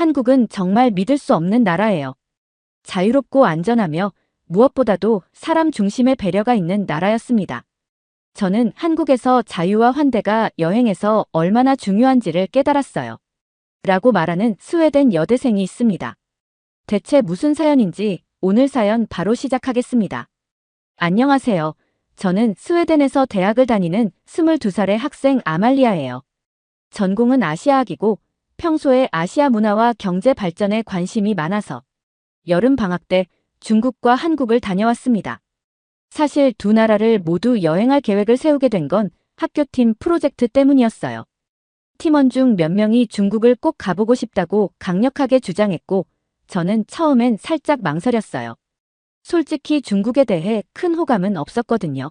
한국은 정말 믿을 수 없는 나라예요. 자유롭고 안전하며 무엇보다도 사람 중심의 배려가 있는 나라였습니다. 저는 한국에서 자유와 환대가 여행에서 얼마나 중요한지를 깨달았어요. 라고 말하는 스웨덴 여대생이 있습니다. 대체 무슨 사연인지 오늘 사연 바로 시작하겠습니다. 안녕하세요. 저는 스웨덴에서 대학을 다니는 22살의 학생 아말리아예요. 전공은 아시아학이고 평소에 아시아 문화와 경제 발전에 관심이 많아서 여름 방학 때 중국과 한국을 다녀왔습니다. 사실 두 나라를 모두 여행할 계획을 세우게 된 건 학교팀 프로젝트 때문이었어요. 팀원 중 몇 명이 중국을 꼭 가보고 싶다고 강력하게 주장했고 저는 처음엔 살짝 망설였어요. 솔직히 중국에 대해 큰 호감은 없었거든요.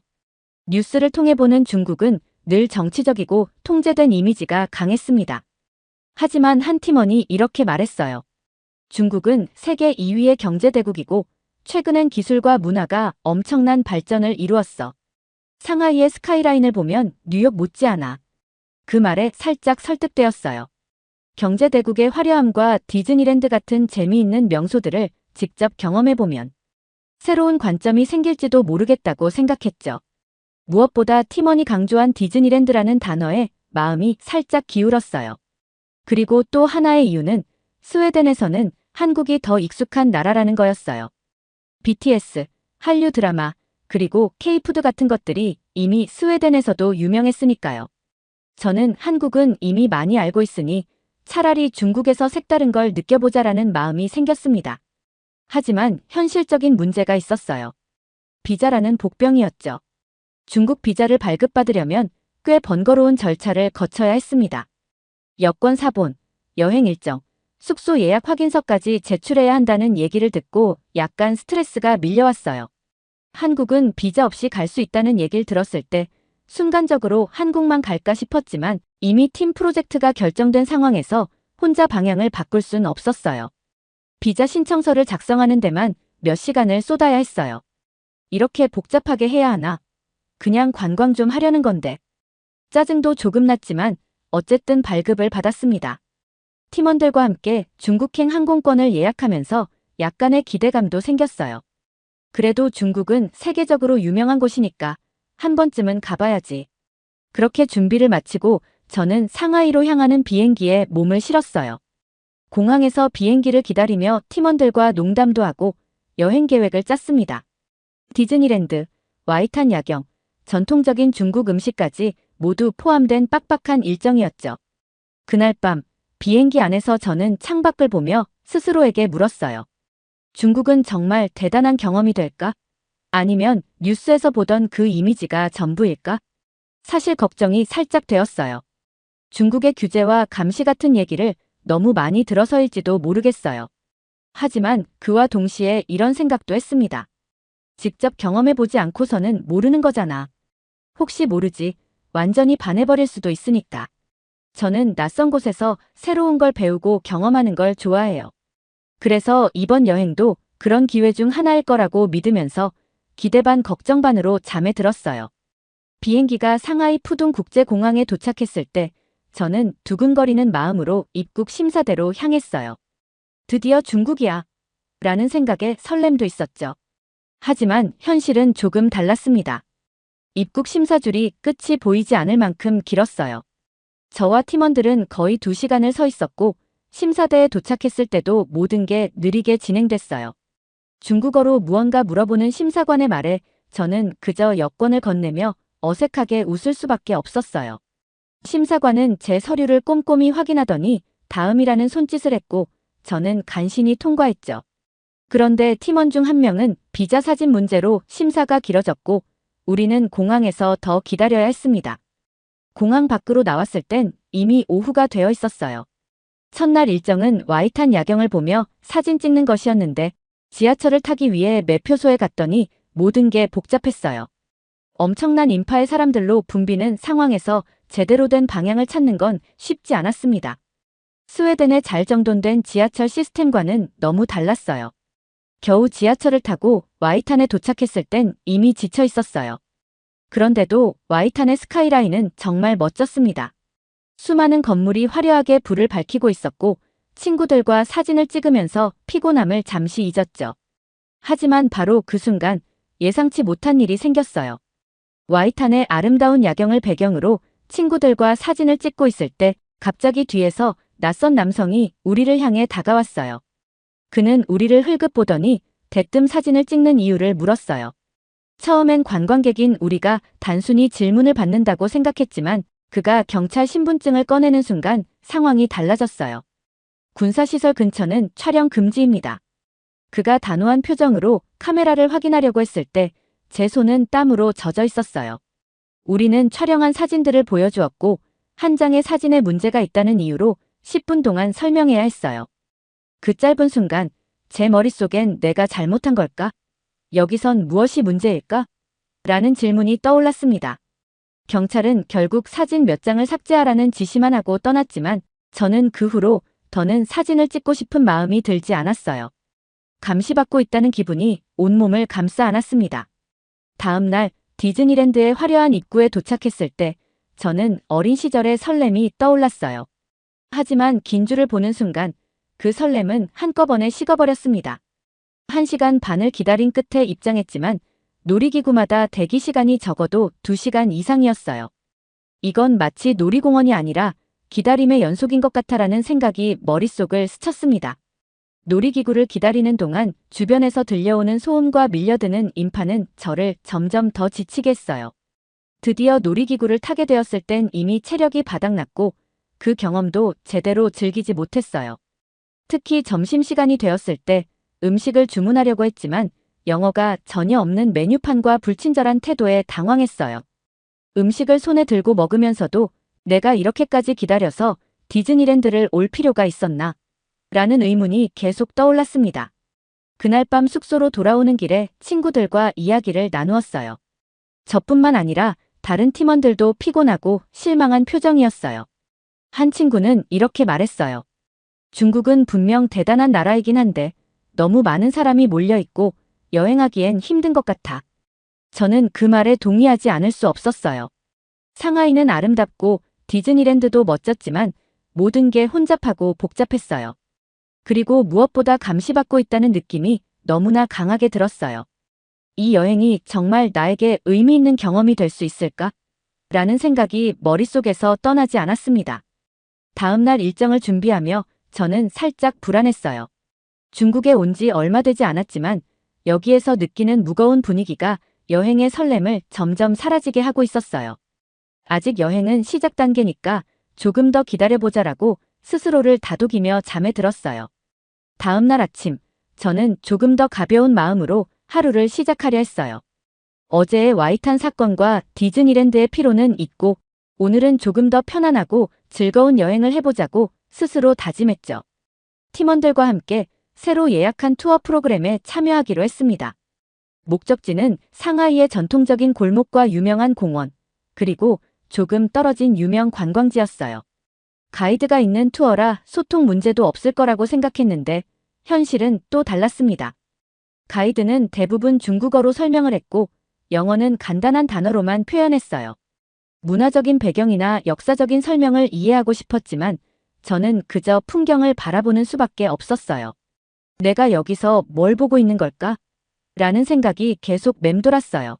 뉴스를 통해 보는 중국은 늘 정치적이고 통제된 이미지가 강했습니다. 하지만 한 팀원이 이렇게 말했어요. 중국은 세계 2위의 경제대국이고 최근엔 기술과 문화가 엄청난 발전을 이루었어. 상하이의 스카이라인을 보면 뉴욕 못지않아. 그 말에 살짝 설득되었어요. 경제대국의 화려함과 디즈니랜드 같은 재미있는 명소들을 직접 경험해보면 새로운 관점이 생길지도 모르겠다고 생각했죠. 무엇보다 팀원이 강조한 디즈니랜드라는 단어에 마음이 살짝 기울었어요. 그리고 또 하나의 이유는 스웨덴에서는 한국이 더 익숙한 나라라는 거였어요. BTS, 한류 드라마, 그리고 K-푸드 같은 것들이 이미 스웨덴에서도 유명했으니까요. 저는 한국은 이미 많이 알고 있으니 차라리 중국에서 색다른 걸 느껴보자라는 마음이 생겼습니다. 하지만 현실적인 문제가 있었어요. 비자라는 복병이었죠. 중국 비자를 발급받으려면 꽤 번거로운 절차를 거쳐야 했습니다. 여권 사본, 여행 일정, 숙소 예약 확인서까지 제출해야 한다는 얘기를 듣고 약간 스트레스가 밀려왔어요. 한국은 비자 없이 갈 수 있다는 얘기를 들었을 때 순간적으로 한국만 갈까 싶었지만 이미 팀 프로젝트가 결정된 상황에서 혼자 방향을 바꿀 순 없었어요. 비자 신청서를 작성하는 데만 몇 시간을 쏟아야 했어요. 이렇게 복잡하게 해야 하나? 그냥 관광 좀 하려는 건데. 짜증도 조금 났지만 어쨌든 발급을 받았습니다. 팀원들과 함께 중국행 항공권을 예약하면서 약간의 기대감도 생겼어요. 그래도 중국은 세계적으로 유명한 곳이니까 한 번쯤은 가봐야지. 그렇게 준비를 마치고 저는 상하이로 향하는 비행기에 몸을 실었어요. 공항에서 비행기를 기다리며 팀원들과 농담도 하고 여행 계획을 짰습니다. 디즈니랜드, 와이탄 야경, 전통적인 중국 음식까지 모두 포함된 빡빡한 일정이었죠. 그날 밤 비행기 안에서 저는 창밖을 보며 스스로에게 물었어요. 중국은 정말 대단한 경험이 될까? 아니면 뉴스에서 보던 그 이미지가 전부일까? 사실 걱정이 살짝 되었어요. 중국의 규제와 감시 같은 얘기를 너무 많이 들어서일지도 모르겠어요. 하지만 그와 동시에 이런 생각도 했습니다. 직접 경험해보지 않고서는 모르는 거잖아. 혹시 모르지, 완전히 반해버릴 수도 있으니까. 저는 낯선 곳에서 새로운 걸 배우고 경험하는 걸 좋아해요. 그래서 이번 여행도 그런 기회 중 하나일 거라고 믿으면서 기대 반 걱정 반으로 잠에 들었어요. 비행기가 상하이 푸둥 국제공항에 도착했을 때 저는 두근거리는 마음으로 입국 심사대로 향했어요. 드디어 중국이야. 라는 생각에 설렘도 있었죠. 하지만 현실은 조금 달랐습니다. 입국 심사줄이 끝이 보이지 않을 만큼 길었어요. 저와 팀원들은 거의 2시간을 서 있었고 심사대에 도착했을 때도 모든 게 느리게 진행됐어요. 중국어로 무언가 물어보는 심사관의 말에 저는 그저 여권을 건네며 어색하게 웃을 수밖에 없었어요. 심사관은 제 서류를 꼼꼼히 확인하더니 다음이라는 손짓을 했고 저는 간신히 통과했죠. 그런데 팀원 중 한 명은 비자 사진 문제로 심사가 길어졌고 우리는 공항에서 더 기다려야 했습니다. 공항 밖으로 나왔을 땐 이미 오후가 되어 있었어요. 첫날 일정은 와이탄 야경을 보며 사진 찍는 것이었는데 지하철을 타기 위해 매표소에 갔더니 모든 게 복잡했어요. 엄청난 인파의 사람들로 붐비는 상황에서 제대로 된 방향을 찾는 건 쉽지 않았습니다. 스웨덴의 잘 정돈된 지하철 시스템과는 너무 달랐어요. 겨우 지하철을 타고 와이탄에 도착했을 땐 이미 지쳐 있었어요. 그런데도 와이탄의 스카이라인은 정말 멋졌습니다. 수많은 건물이 화려하게 불을 밝히고 있었고 친구들과 사진을 찍으면서 피곤함을 잠시 잊었죠. 하지만 바로 그 순간 예상치 못한 일이 생겼어요. 와이탄의 아름다운 야경을 배경으로 친구들과 사진을 찍고 있을 때 갑자기 뒤에서 낯선 남성이 우리를 향해 다가왔어요. 그는 우리를 흘끗 보더니 대뜸 사진을 찍는 이유를 물었어요. 처음엔 관광객인 우리가 단순히 질문을 받는다고 생각했지만 그가 경찰 신분증을 꺼내는 순간 상황이 달라졌어요. 군사시설 근처는 촬영 금지입니다. 그가 단호한 표정으로 카메라를 확인하려고 했을 때 제 손은 땀으로 젖어 있었어요. 우리는 촬영한 사진들을 보여주었고 한 장의 사진에 문제가 있다는 이유로 10분 동안 설명해야 했어요. 그 짧은 순간 제 머릿속엔 내가 잘못한 걸까? 여기선 무엇이 문제일까? 라는 질문이 떠올랐습니다. 경찰은 결국 사진 몇 장을 삭제하라는 지시만 하고 떠났지만 저는 그 후로 더는 사진을 찍고 싶은 마음이 들지 않았어요. 감시받고 있다는 기분이 온몸을 감싸 안았습니다. 다음 날 디즈니랜드의 화려한 입구에 도착했을 때 저는 어린 시절의 설렘이 떠올랐어요. 하지만 긴 줄을 보는 순간 그 설렘은 한꺼번에 식어버렸습니다. 1시간 반을 기다린 끝에 입장했지만 놀이기구마다 대기 시간이 적어도 2시간 이상이었어요. 이건 마치 놀이공원이 아니라 기다림의 연속인 것 같아라는 생각이 머릿속을 스쳤습니다. 놀이기구를 기다리는 동안 주변에서 들려오는 소음과 밀려드는 인파는 저를 점점 더 지치게 했어요. 드디어 놀이기구를 타게 되었을 땐 이미 체력이 바닥났고 그 경험도 제대로 즐기지 못했어요. 특히 점심시간이 되었을 때 음식을 주문하려고 했지만 영어가 전혀 없는 메뉴판과 불친절한 태도에 당황했어요. 음식을 손에 들고 먹으면서도 내가 이렇게까지 기다려서 디즈니랜드를 올 필요가 있었나? 라는 의문이 계속 떠올랐습니다. 그날 밤 숙소로 돌아오는 길에 친구들과 이야기를 나누었어요. 저뿐만 아니라 다른 팀원들도 피곤하고 실망한 표정이었어요. 한 친구는 이렇게 말했어요. 중국은 분명 대단한 나라이긴 한데 너무 많은 사람이 몰려있고 여행하기엔 힘든 것 같아. 저는 그 말에 동의하지 않을 수 없었어요. 상하이는 아름답고 디즈니랜드도 멋졌지만 모든 게 혼잡하고 복잡했어요. 그리고 무엇보다 감시받고 있다는 느낌이 너무나 강하게 들었어요. 이 여행이 정말 나에게 의미 있는 경험이 될 수 있을까? 라는 생각이 머릿속에서 떠나지 않았습니다. 다음 날 일정을 준비하며 저는 살짝 불안했어요. 중국에 온 지 얼마 되지 않았지만 여기에서 느끼는 무거운 분위기가 여행의 설렘을 점점 사라지게 하고 있었어요. 아직 여행은 시작 단계니까 조금 더 기다려보자라고 스스로를 다독이며 잠에 들었어요. 다음 날 아침, 저는 조금 더 가벼운 마음으로 하루를 시작하려 했어요. 어제의 와이탄 사건과 디즈니랜드의 피로는 잊고 오늘은 조금 더 편안하고 즐거운 여행을 해보자고 스스로 다짐했죠. 팀원들과 함께 새로 예약한 투어 프로그램에 참여하기로 했습니다. 목적지는 상하이의 전통적인 골목과 유명한 공원, 그리고 조금 떨어진 유명 관광지였어요. 가이드가 있는 투어라 소통 문제도 없을 거라고 생각했는데 현실은 또 달랐습니다. 가이드는 대부분 중국어로 설명을 했고 영어는 간단한 단어로만 표현했어요. 문화적인 배경이나 역사적인 설명을 이해하고 싶었지만 저는 그저 풍경을 바라보는 수밖에 없었어요. 내가 여기서 뭘 보고 있는 걸까? 라는 생각이 계속 맴돌았어요.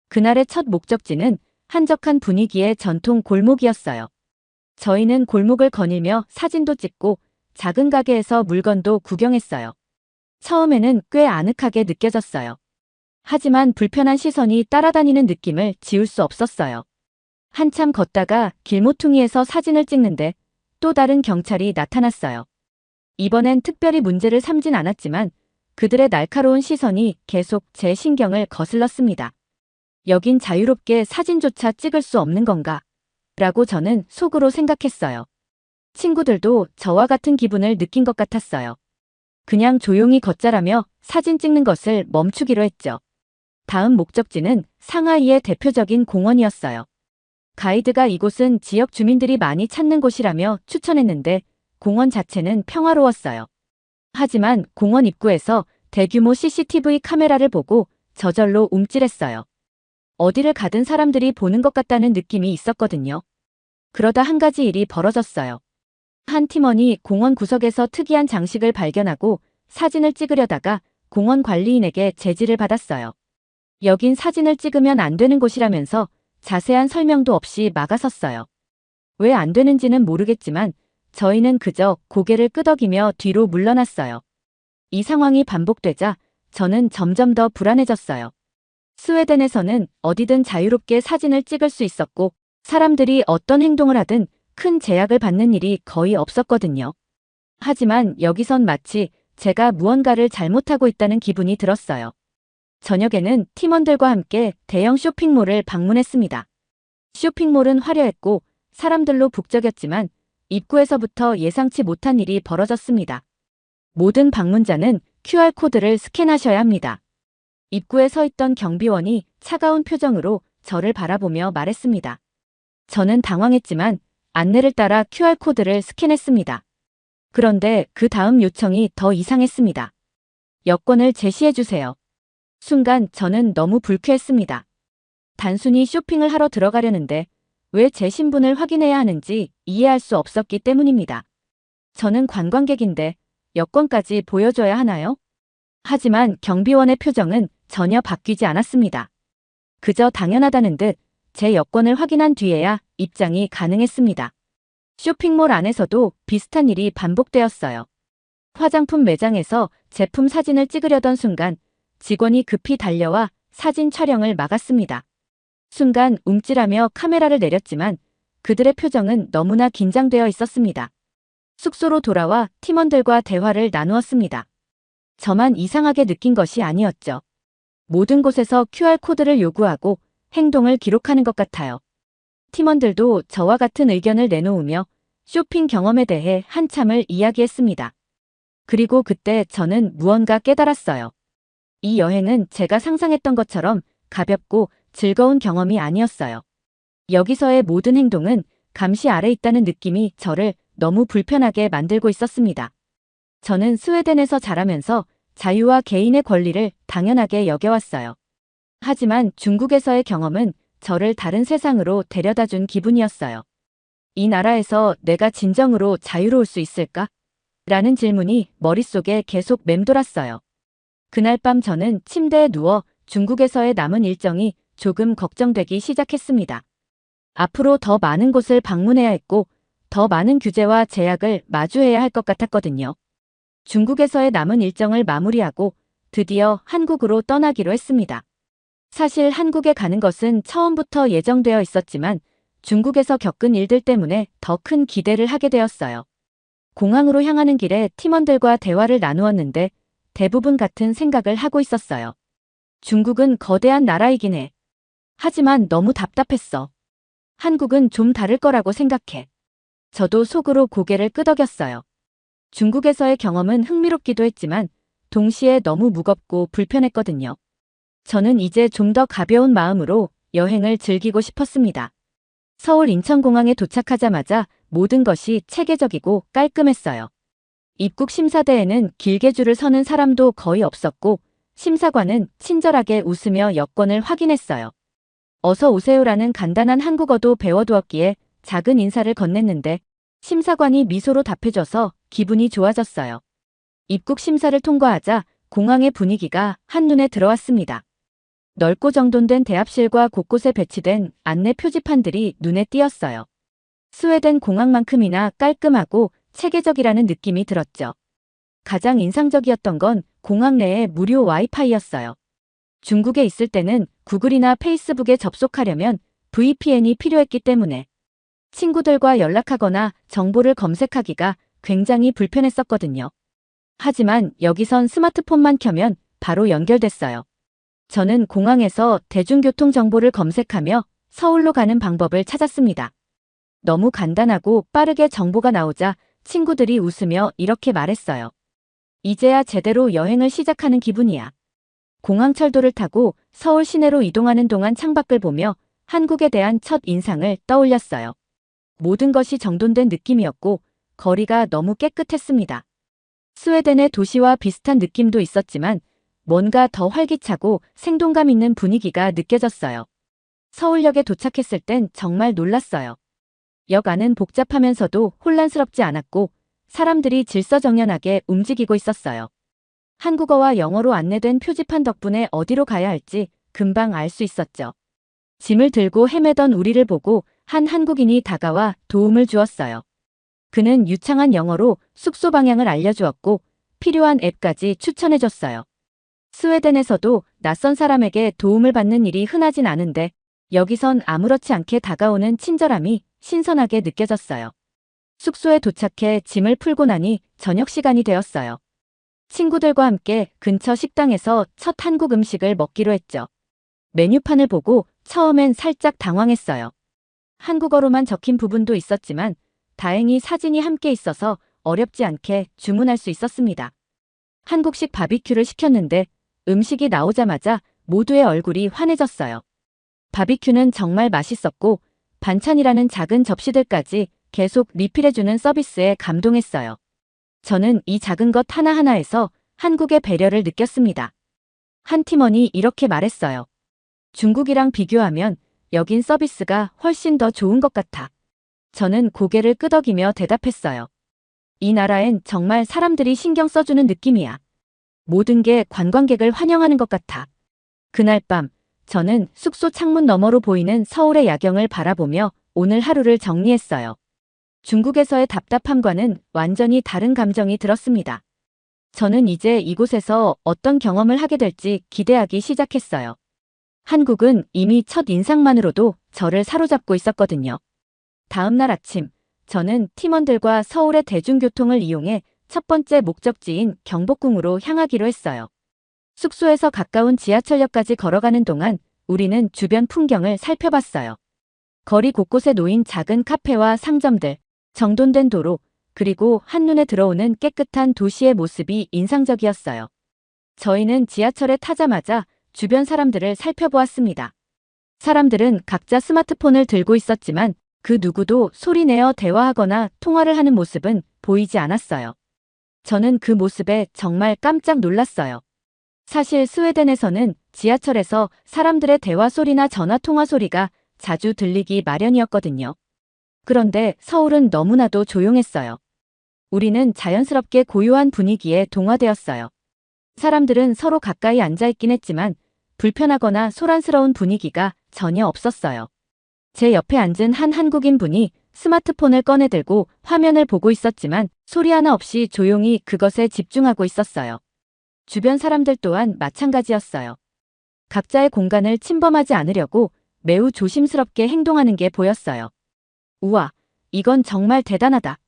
그날의 첫 목적지는 한적한 분위기의 전통 골목이었어요. 저희는 골목을 거닐며 사진도 찍고 작은 가게에서 물건도 구경했어요. 처음에는 꽤 아늑하게 느껴졌어요. 하지만 불편한 시선이 따라다니는 느낌을 지울 수 없었어요. 한참 걷다가 길모퉁이에서 사진을 찍는데 또 다른 경찰이 나타났어요. 이번엔 특별히 문제를 삼진 않았지만 그들의 날카로운 시선이 계속 제 신경을 거슬렀습니다. 여긴 자유롭게 사진조차 찍을 수 없는 건가? 라고 저는 속으로 생각했어요. 친구들도 저와 같은 기분을 느낀 것 같았어요. 그냥 조용히 걷자라며 사진 찍는 것을 멈추기로 했죠. 다음 목적지는 상하이의 대표적인 공원이었어요. 가이드가 이곳은 지역 주민들이 많이 찾는 곳이라며 추천했는데 공원 자체는 평화로웠어요. 하지만 공원 입구에서 대규모 CCTV 카메라를 보고 저절로 움찔했어요. 어디를 가든 사람들이 보는 것 같다는 느낌이 있었거든요. 그러다 한 가지 일이 벌어졌어요. 한 팀원이 공원 구석에서 특이한 장식을 발견하고 사진을 찍으려다가 공원 관리인에게 제지를 받았어요. 여긴 사진을 찍으면 안 되는 곳이라면서 자세한 설명도 없이 막아섰어요. 왜 안 되는지는 모르겠지만 저희는 그저 고개를 끄덕이며 뒤로 물러났어요. 이 상황이 반복되자 저는 점점 더 불안해졌어요. 스웨덴에서는 어디든 자유롭게 사진을 찍을 수 있었고 사람들이 어떤 행동을 하든 큰 제약을 받는 일이 거의 없었거든요. 하지만 여기선 마치 제가 무언가를 잘못하고 있다는 기분이 들었어요. 저녁에는 팀원들과 함께 대형 쇼핑몰을 방문했습니다. 쇼핑몰은 화려했고 사람들로 북적였지만 입구에서부터 예상치 못한 일이 벌어졌습니다. 모든 방문자는 QR코드를 스캔하셔야 합니다. 입구에 서 있던 경비원이 차가운 표정으로 저를 바라보며 말했습니다. 저는 당황했지만 안내를 따라 QR코드를 스캔했습니다. 그런데 그 다음 요청이 더 이상했습니다. 여권을 제시해주세요. 순간 저는 너무 불쾌했습니다. 단순히 쇼핑을 하러 들어가려는데 왜 제 신분을 확인해야 하는지 이해할 수 없었기 때문입니다. 저는 관광객인데 여권까지 보여줘야 하나요? 하지만 경비원의 표정은 전혀 바뀌지 않았습니다. 그저 당연하다는 듯 제 여권을 확인한 뒤에야 입장이 가능했습니다. 쇼핑몰 안에서도 비슷한 일이 반복되었어요. 화장품 매장에서 제품 사진을 찍으려던 순간 직원이 급히 달려와 사진 촬영을 막았습니다. 순간 움찔하며 카메라를 내렸지만 그들의 표정은 너무나 긴장되어 있었습니다. 숙소로 돌아와 팀원들과 대화를 나누었습니다. 저만 이상하게 느낀 것이 아니었죠. 모든 곳에서 QR코드를 요구하고 행동을 기록하는 것 같아요. 팀원들도 저와 같은 의견을 내놓으며 쇼핑 경험에 대해 한참을 이야기했습니다. 그리고 그때 저는 무언가 깨달았어요. 이 여행은 제가 상상했던 것처럼 가볍고 즐거운 경험이 아니었어요. 여기서의 모든 행동은 감시 아래 있다는 느낌이 저를 너무 불편하게 만들고 있었습니다. 저는 스웨덴에서 자라면서 자유와 개인의 권리를 당연하게 여겨왔어요. 하지만 중국에서의 경험은 저를 다른 세상으로 데려다준 기분이었어요. 이 나라에서 내가 진정으로 자유로울 수 있을까? 라는 질문이 머릿속에 계속 맴돌았어요. 그날 밤 저는 침대에 누워 중국에서의 남은 일정이 조금 걱정되기 시작했습니다. 앞으로 더 많은 곳을 방문해야 했고 더 많은 규제와 제약을 마주해야 할 것 같았거든요. 중국에서의 남은 일정을 마무리하고 드디어 한국으로 떠나기로 했습니다. 사실 한국에 가는 것은 처음부터 예정되어 있었지만 중국에서 겪은 일들 때문에 더 큰 기대를 하게 되었어요. 공항으로 향하는 길에 팀원들과 대화를 나누었는데 대부분 같은 생각을 하고 있었어요. 중국은 거대한 나라이긴 해. 하지만 너무 답답했어. 한국은 좀 다를 거라고 생각해. 저도 속으로 고개를 끄덕였어요. 중국에서의 경험은 흥미롭기도 했지만 동시에 너무 무겁고 불편했거든요. 저는 이제 좀 더 가벼운 마음으로 여행을 즐기고 싶었습니다. 서울 인천공항에 도착하자마자 모든 것이 체계적이고 깔끔했어요. 입국 심사대에는 길게 줄을 서는 사람도 거의 없었고 심사관은 친절하게 웃으며 여권을 확인했어요. 어서 오세요라는 간단한 한국어도 배워두었기에 작은 인사를 건넸는데 심사관이 미소로 답해줘서 기분이 좋아졌어요. 입국 심사를 통과하자 공항의 분위기가 한눈에 들어왔습니다. 넓고 정돈된 대합실과 곳곳에 배치된 안내 표지판들이 눈에 띄었어요. 스웨덴 공항만큼이나 깔끔하고 체계적이라는 느낌이 들었죠. 가장 인상적이었던 건 공항 내의 무료 와이파이였어요. 중국에 있을 때는 구글이나 페이스북에 접속하려면 VPN이 필요했기 때문에 친구들과 연락하거나 정보를 검색하기가 굉장히 불편했었거든요. 하지만 여기선 스마트폰만 켜면 바로 연결됐어요. 저는 공항에서 대중교통 정보를 검색하며 서울로 가는 방법을 찾았습니다. 너무 간단하고 빠르게 정보가 나오자 친구들이 웃으며 이렇게 말했어요. 이제야 제대로 여행을 시작하는 기분이야. 공항철도를 타고 서울 시내로 이동하는 동안 창밖을 보며 한국에 대한 첫 인상을 떠올렸어요. 모든 것이 정돈된 느낌이었고 거리가 너무 깨끗했습니다. 스웨덴의 도시와 비슷한 느낌도 있었지만 뭔가 더 활기차고 생동감 있는 분위기가 느껴졌어요. 서울역에 도착했을 땐 정말 놀랐어요. 역 안은 복잡하면서도 혼란스럽지 않았고 사람들이 질서정연하게 움직이고 있었어요. 한국어와 영어로 안내된 표지판 덕분에 어디로 가야 할지 금방 알 수 있었죠. 짐을 들고 헤매던 우리를 보고 한 한국인이 다가와 도움을 주었어요. 그는 유창한 영어로 숙소 방향을 알려주었고 필요한 앱까지 추천해줬어요. 스웨덴에서도 낯선 사람에게 도움을 받는 일이 흔하진 않은데 여기선 아무렇지 않게 다가오는 친절함이 신선하게 느껴졌어요. 숙소에 도착해 짐을 풀고 나니 저녁 시간이 되었어요. 친구들과 함께 근처 식당에서 첫 한국 음식을 먹기로 했죠. 메뉴판을 보고 처음엔 살짝 당황했어요. 한국어로만 적힌 부분도 있었지만 다행히 사진이 함께 있어서 어렵지 않게 주문할 수 있었습니다. 한국식 바비큐를 시켰는데 음식이 나오자마자 모두의 얼굴이 환해졌어요. 바비큐는 정말 맛있었고 반찬이라는 작은 접시들까지 계속 리필해주는 서비스에 감동했어요. 저는 이 작은 것 하나하나에서 한국의 배려를 느꼈습니다. 한 팀원이 이렇게 말했어요. 중국이랑 비교하면 여긴 서비스가 훨씬 더 좋은 것 같아. 저는 고개를 끄덕이며 대답했어요. 이 나라엔 정말 사람들이 신경 써주는 느낌이야. 모든 게 관광객을 환영하는 것 같아. 그날 밤, 저는 숙소 창문 너머로 보이는 서울의 야경을 바라보며 오늘 하루를 정리했어요. 중국에서의 답답함과는 완전히 다른 감정이 들었습니다. 저는 이제 이곳에서 어떤 경험을 하게 될지 기대하기 시작했어요. 한국은 이미 첫 인상만으로도 저를 사로잡고 있었거든요. 다음 날 아침, 저는 팀원들과 서울의 대중교통을 이용해 첫 번째 목적지인 경복궁으로 향하기로 했어요. 숙소에서 가까운 지하철역까지 걸어가는 동안 우리는 주변 풍경을 살펴봤어요. 거리 곳곳에 놓인 작은 카페와 상점들, 정돈된 도로, 그리고 한눈에 들어오는 깨끗한 도시의 모습이 인상적이었어요. 저희는 지하철에 타자마자 주변 사람들을 살펴보았습니다. 사람들은 각자 스마트폰을 들고 있었지만 그 누구도 소리내어 대화하거나 통화를 하는 모습은 보이지 않았어요. 저는 그 모습에 정말 깜짝 놀랐어요. 사실 스웨덴에서는 지하철에서 사람들의 대화 소리나 전화 통화 소리가 자주 들리기 마련이었거든요. 그런데 서울은 너무나도 조용했어요. 우리는 자연스럽게 고요한 분위기에 동화되었어요. 사람들은 서로 가까이 앉아있긴 했지만 불편하거나 소란스러운 분위기가 전혀 없었어요. 제 옆에 앉은 한 한국인 분이 스마트폰을 꺼내들고 화면을 보고 있었지만 소리 하나 없이 조용히 그것에 집중하고 있었어요. 주변 사람들 또한 마찬가지였어요. 각자의 공간을 침범하지 않으려고 매우 조심스럽게 행동하는 게 보였어요. 우와, 이건 정말 대단하다.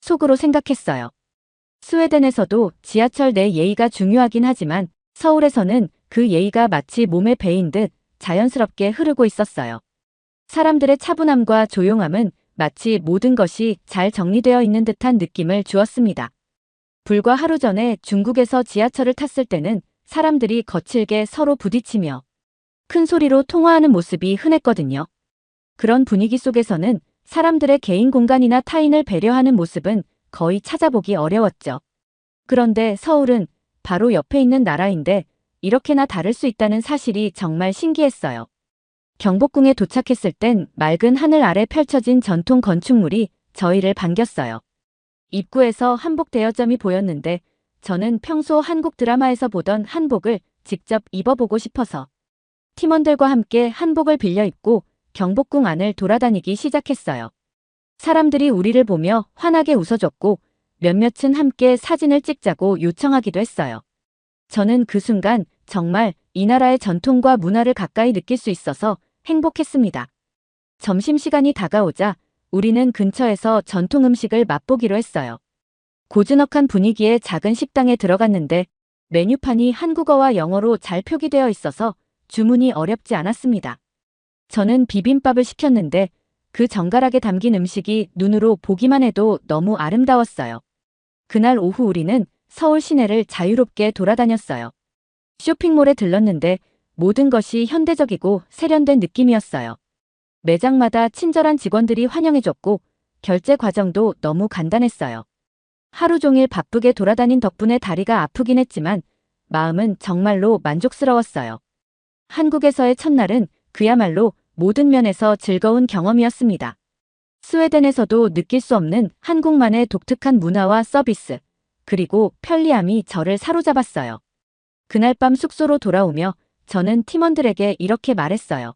속으로 생각했어요. 스웨덴에서도 지하철 내 예의가 중요하긴 하지만 서울에서는 그 예의가 마치 몸에 배인 듯 자연스럽게 흐르고 있었어요. 사람들의 차분함과 조용함은 마치 모든 것이 잘 정리되어 있는 듯한 느낌을 주었습니다. 불과 하루 전에 중국에서 지하철을 탔을 때는 사람들이 거칠게 서로 부딪히며 큰 소리로 통화하는 모습이 흔했거든요. 그런 분위기 속에서는 사람들의 개인 공간이나 타인을 배려하는 모습은 거의 찾아보기 어려웠죠. 그런데 서울은 바로 옆에 있는 나라인데 이렇게나 다를 수 있다는 사실이 정말 신기했어요. 경복궁에 도착했을 땐 맑은 하늘 아래 펼쳐진 전통 건축물이 저희를 반겼어요. 입구에서 한복 대여점이 보였는데 저는 평소 한국 드라마에서 보던 한복을 직접 입어보고 싶어서 팀원들과 함께 한복을 빌려 입고 경복궁 안을 돌아다니기 시작했어요. 사람들이 우리를 보며 환하게 웃어줬고 몇몇은 함께 사진을 찍자고 요청하기도 했어요. 저는 그 순간 정말 이 나라의 전통과 문화를 가까이 느낄 수 있어서 행복했습니다. 점심시간이 다가오자 우리는 근처에서 전통 음식을 맛보기로 했어요. 고즈넉한 분위기의 작은 식당에 들어갔는데 메뉴판이 한국어와 영어로 잘 표기되어 있어서 주문이 어렵지 않았습니다. 저는 비빔밥을 시켰는데 그 정갈하게 담긴 음식이 눈으로 보기만 해도 너무 아름다웠어요. 그날 오후 우리는 서울 시내를 자유롭게 돌아다녔어요. 쇼핑몰에 들렀는데 모든 것이 현대적이고 세련된 느낌이었어요. 매장마다 친절한 직원들이 환영해줬고 결제 과정도 너무 간단했어요. 하루 종일 바쁘게 돌아다닌 덕분에 다리가 아프긴 했지만 마음은 정말로 만족스러웠어요. 한국에서의 첫날은 그야말로 모든 면에서 즐거운 경험이었습니다. 스웨덴에서도 느낄 수 없는 한국만의 독특한 문화와 서비스, 그리고 편리함이 저를 사로잡았어요. 그날 밤 숙소로 돌아오며 저는 팀원들에게 이렇게 말했어요.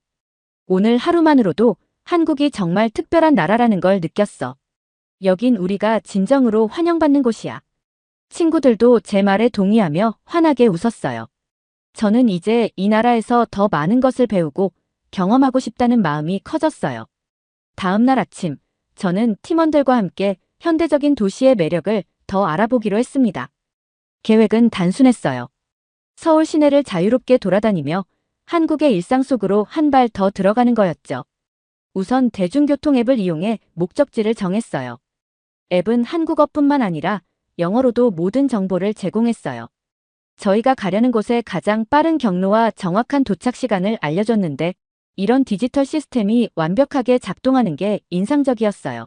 오늘 하루만으로도 한국이 정말 특별한 나라라는 걸 느꼈어. 여긴 우리가 진정으로 환영받는 곳이야. 친구들도 제 말에 동의하며 환하게 웃었어요. 저는 이제 이 나라에서 더 많은 것을 배우고 경험하고 싶다는 마음이 커졌어요. 다음 날 아침, 저는 팀원들과 함께 현대적인 도시의 매력을 더 알아보기로 했습니다. 계획은 단순했어요. 서울 시내를 자유롭게 돌아다니며 한국의 일상 속으로 한 발 더 들어가는 거였죠. 우선 대중교통 앱을 이용해 목적지를 정했어요. 앱은 한국어뿐만 아니라 영어로도 모든 정보를 제공했어요. 저희가 가려는 곳의 가장 빠른 경로와 정확한 도착 시간을 알려줬는데 이런 디지털 시스템이 완벽하게 작동하는 게 인상적이었어요.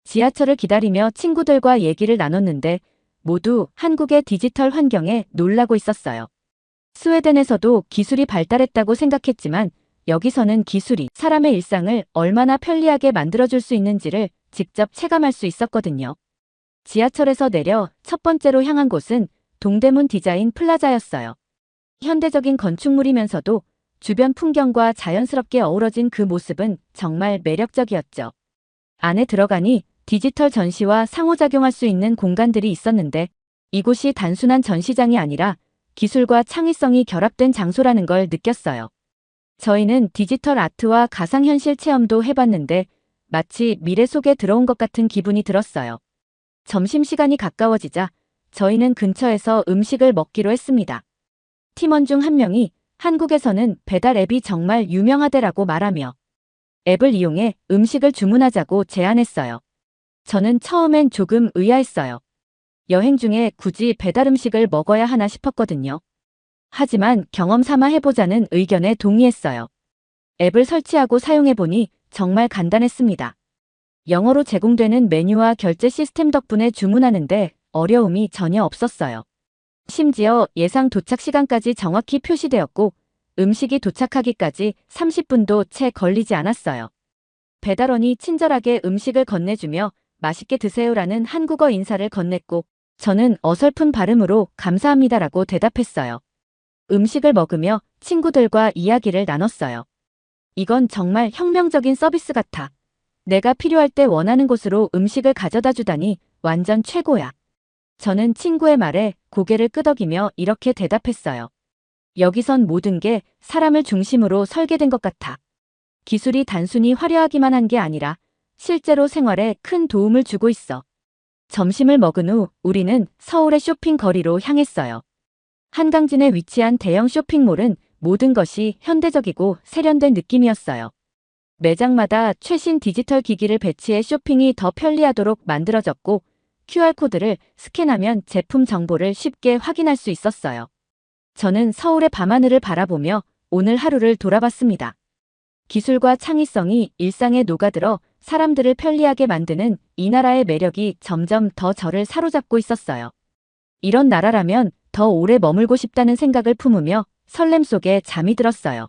지하철을 기다리며 친구들과 얘기를 나눴는데 모두 한국의 디지털 환경에 놀라고 있었어요. 스웨덴에서도 기술이 발달했다고 생각했지만 여기서는 기술이 사람의 일상을 얼마나 편리하게 만들어줄 수 있는지를 직접 체감할 수 있었거든요. 지하철에서 내려 첫 번째로 향한 곳은 동대문 디자인 플라자였어요. 현대적인 건축물이면서도 주변 풍경과 자연스럽게 어우러진 그 모습은 정말 매력적이었죠. 안에 들어가니 디지털 전시와 상호작용할 수 있는 공간들이 있었는데 이곳이 단순한 전시장이 아니라 기술과 창의성이 결합된 장소라는 걸 느꼈어요. 저희는 디지털 아트와 가상현실 체험도 해봤는데 마치 미래 속에 들어온 것 같은 기분이 들었어요. 점심시간이 가까워지자 저희는 근처에서 음식을 먹기로 했습니다. 팀원 중 한 명이 한국에서는 배달 앱이 정말 유명하대라고 말하며 앱을 이용해 음식을 주문하자고 제안했어요. 저는 처음엔 조금 의아했어요. 여행 중에 굳이 배달 음식을 먹어야 하나 싶었거든요. 하지만 경험 삼아 해보자는 의견에 동의했어요. 앱을 설치하고 사용해보니 정말 간단했습니다. 영어로 제공되는 메뉴와 결제 시스템 덕분에 주문하는데 어려움이 전혀 없었어요. 심지어 예상 도착 시간까지 정확히 표시되었고 음식이 도착하기까지 30분도 채 걸리지 않았어요. 배달원이 친절하게 음식을 건네주며 맛있게 드세요라는 한국어 인사를 건넸고 저는 어설픈 발음으로 감사합니다라고 대답했어요. 음식을 먹으며 친구들과 이야기를 나눴어요. 이건 정말 혁명적인 서비스 같아. 내가 필요할 때 원하는 곳으로 음식을 가져다 주다니 완전 최고야. 저는 친구의 말에 고개를 끄덕이며 이렇게 대답했어요. 여기선 모든 게 사람을 중심으로 설계된 것 같아. 기술이 단순히 화려하기만 한 게 아니라 실제로 생활에 큰 도움을 주고 있어. 점심을 먹은 후 우리는 서울의 쇼핑 거리로 향했어요. 한강진에 위치한 대형 쇼핑몰은 모든 것이 현대적이고 세련된 느낌이었어요. 매장마다 최신 디지털 기기를 배치해 쇼핑이 더 편리하도록 만들어졌고 QR코드를 스캔하면 제품 정보를 쉽게 확인할 수 있었어요. 저는 서울의 밤하늘을 바라보며 오늘 하루를 돌아봤습니다. 기술과 창의성이 일상에 녹아들어 사람들을 편리하게 만드는 이 나라의 매력이 점점 더 저를 사로잡고 있었어요. 이런 나라라면 더 오래 머물고 싶다는 생각을 품으며 설렘 속에 잠이 들었어요.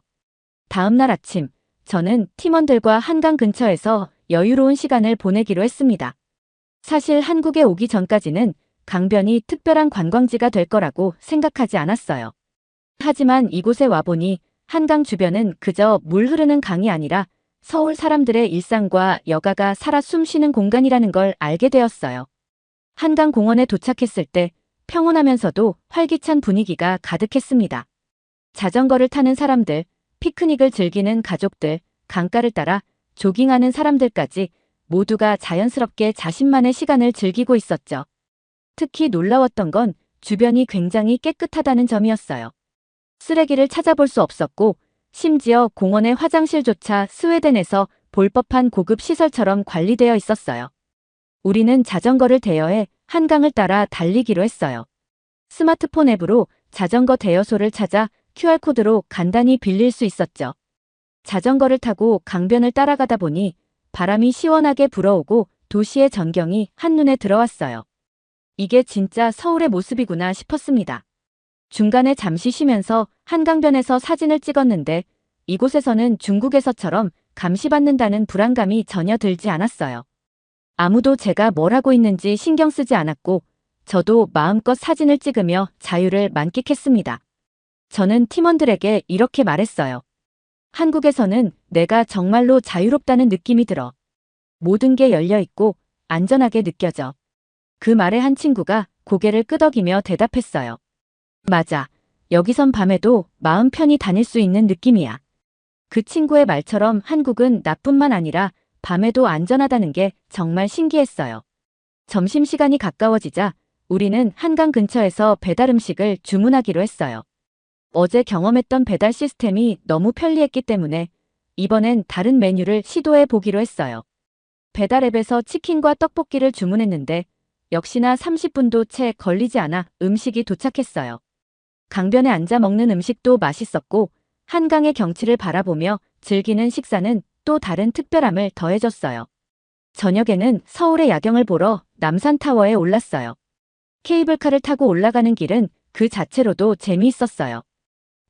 다음 날 아침, 저는 팀원들과 한강 근처에서 여유로운 시간을 보내기로 했습니다. 사실 한국에 오기 전까지는 강변이 특별한 관광지가 될 거라고 생각하지 않았어요. 하지만 이곳에 와보니 한강 주변은 그저 물 흐르는 강이 아니라 서울 사람들의 일상과 여가가 살아 숨쉬는 공간이라는 걸 알게 되었어요. 한강 공원에 도착했을 때 평온하면서도 활기찬 분위기가 가득했습니다. 자전거를 타는 사람들, 피크닉을 즐기는 가족들, 강가를 따라 조깅하는 사람들까지 모두가 자연스럽게 자신만의 시간을 즐기고 있었죠. 특히 놀라웠던 건 주변이 굉장히 깨끗하다는 점이었어요. 쓰레기를 찾아볼 수 없었고 심지어 공원의 화장실조차 스웨덴에서 볼 법한 고급 시설처럼 관리되어 있었어요. 우리는 자전거를 대여해 한강을 따라 달리기로 했어요. 스마트폰 앱으로 자전거 대여소를 찾아 QR코드로 간단히 빌릴 수 있었죠. 자전거를 타고 강변을 따라가다 보니 바람이 시원하게 불어오고 도시의 전경이 한눈에 들어왔어요. 이게 진짜 서울의 모습이구나 싶었습니다. 중간에 잠시 쉬면서 한강변에서 사진을 찍었는데 이곳에서는 중국에서처럼 감시받는다는 불안감이 전혀 들지 않았어요. 아무도 제가 뭘 하고 있는지 신경 쓰지 않았고, 저도 마음껏 사진을 찍으며 자유를 만끽했습니다. 저는 팀원들에게 이렇게 말했어요. 한국에서는 내가 정말로 자유롭다는 느낌이 들어. 모든 게 열려 있고 안전하게 느껴져. 그 말에 한 친구가 고개를 끄덕이며 대답했어요. 맞아. 여기선 밤에도 마음 편히 다닐 수 있는 느낌이야. 그 친구의 말처럼 한국은 나뿐만 아니라 밤에도 안전하다는 게 정말 신기했어요. 점심시간이 가까워지자 우리는 한강 근처에서 배달 음식을 주문하기로 했어요. 어제 경험했던 배달 시스템이 너무 편리했기 때문에 이번엔 다른 메뉴를 시도해 보기로 했어요. 배달 앱에서 치킨과 떡볶이를 주문했는데 역시나 30분도 채 걸리지 않아 음식이 도착했어요. 강변에 앉아 먹는 음식도 맛있었고 한강의 경치를 바라보며 즐기는 식사는 또 다른 특별함을 더해줬어요. 저녁에는 서울의 야경을 보러 남산타워에 올랐어요. 케이블카를 타고 올라가는 길은 그 자체로도 재미있었어요.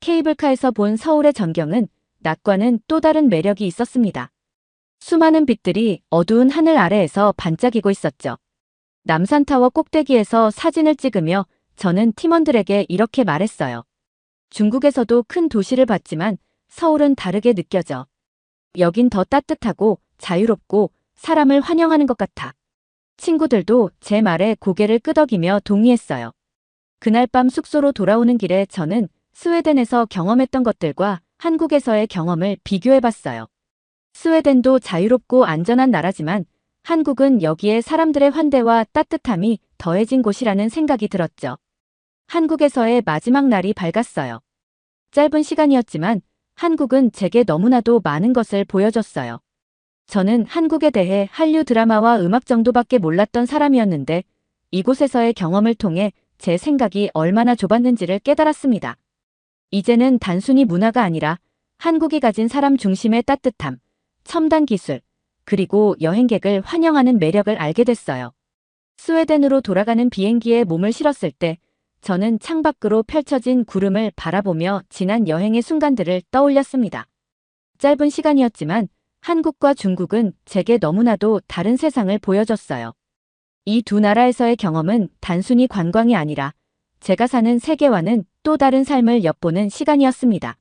케이블카에서 본 서울의 전경은 낮과는 또 다른 매력이 있었습니다. 수많은 빛들이 어두운 하늘 아래에서 반짝이고 있었죠. 남산타워 꼭대기에서 사진을 찍으며 저는 팀원들에게 이렇게 말했어요. 중국에서도 큰 도시를 봤지만 서울은 다르게 느껴져. 여긴 더 따뜻하고 자유롭고 사람을 환영하는 것 같아. 친구들도 제 말에 고개를 끄덕이며 동의했어요. 그날 밤 숙소로 돌아오는 길에 저는 스웨덴에서 경험했던 것들과 한국에서의 경험을 비교해봤어요. 스웨덴도 자유롭고 안전한 나라지만 한국은 여기에 사람들의 환대와 따뜻함이 더해진 곳이라는 생각이 들었죠. 한국에서의 마지막 날이 밝았어요. 짧은 시간이었지만 한국은 제게 너무나도 많은 것을 보여줬어요. 저는 한국에 대해 한류 드라마와 음악 정도밖에 몰랐던 사람이었는데 이곳에서의 경험을 통해 제 생각이 얼마나 좁았는지를 깨달았습니다. 이제는 단순히 문화가 아니라 한국이 가진 사람 중심의 따뜻함, 첨단 기술, 그리고 여행객을 환영하는 매력을 알게 됐어요. 스웨덴으로 돌아가는 비행기에 몸을 실었을 때 저는 창밖으로 펼쳐진 구름을 바라보며 지난 여행의 순간들을 떠올렸습니다. 짧은 시간이었지만 한국과 중국은 제게 너무나도 다른 세상을 보여줬어요. 이 두 나라에서의 경험은 단순히 관광이 아니라 제가 사는 세계와는 또 다른 삶을 엿보는 시간이었습니다.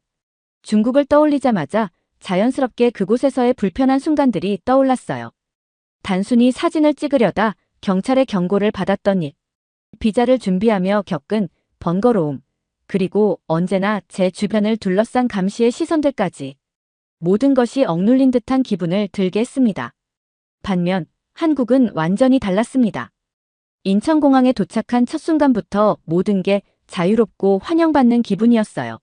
중국을 떠올리자마자 자연스럽게 그곳에서의 불편한 순간들이 떠올랐어요. 단순히 사진을 찍으려다 경찰의 경고를 받았던 일, 비자를 준비하며 겪은 번거로움, 그리고 언제나 제 주변을 둘러싼 감시의 시선들까지 모든 것이 억눌린 듯한 기분을 들게 했습니다. 반면 한국은 완전히 달랐습니다. 인천공항에 도착한 첫 순간부터 모든 게 자유롭고 환영받는 기분이었어요.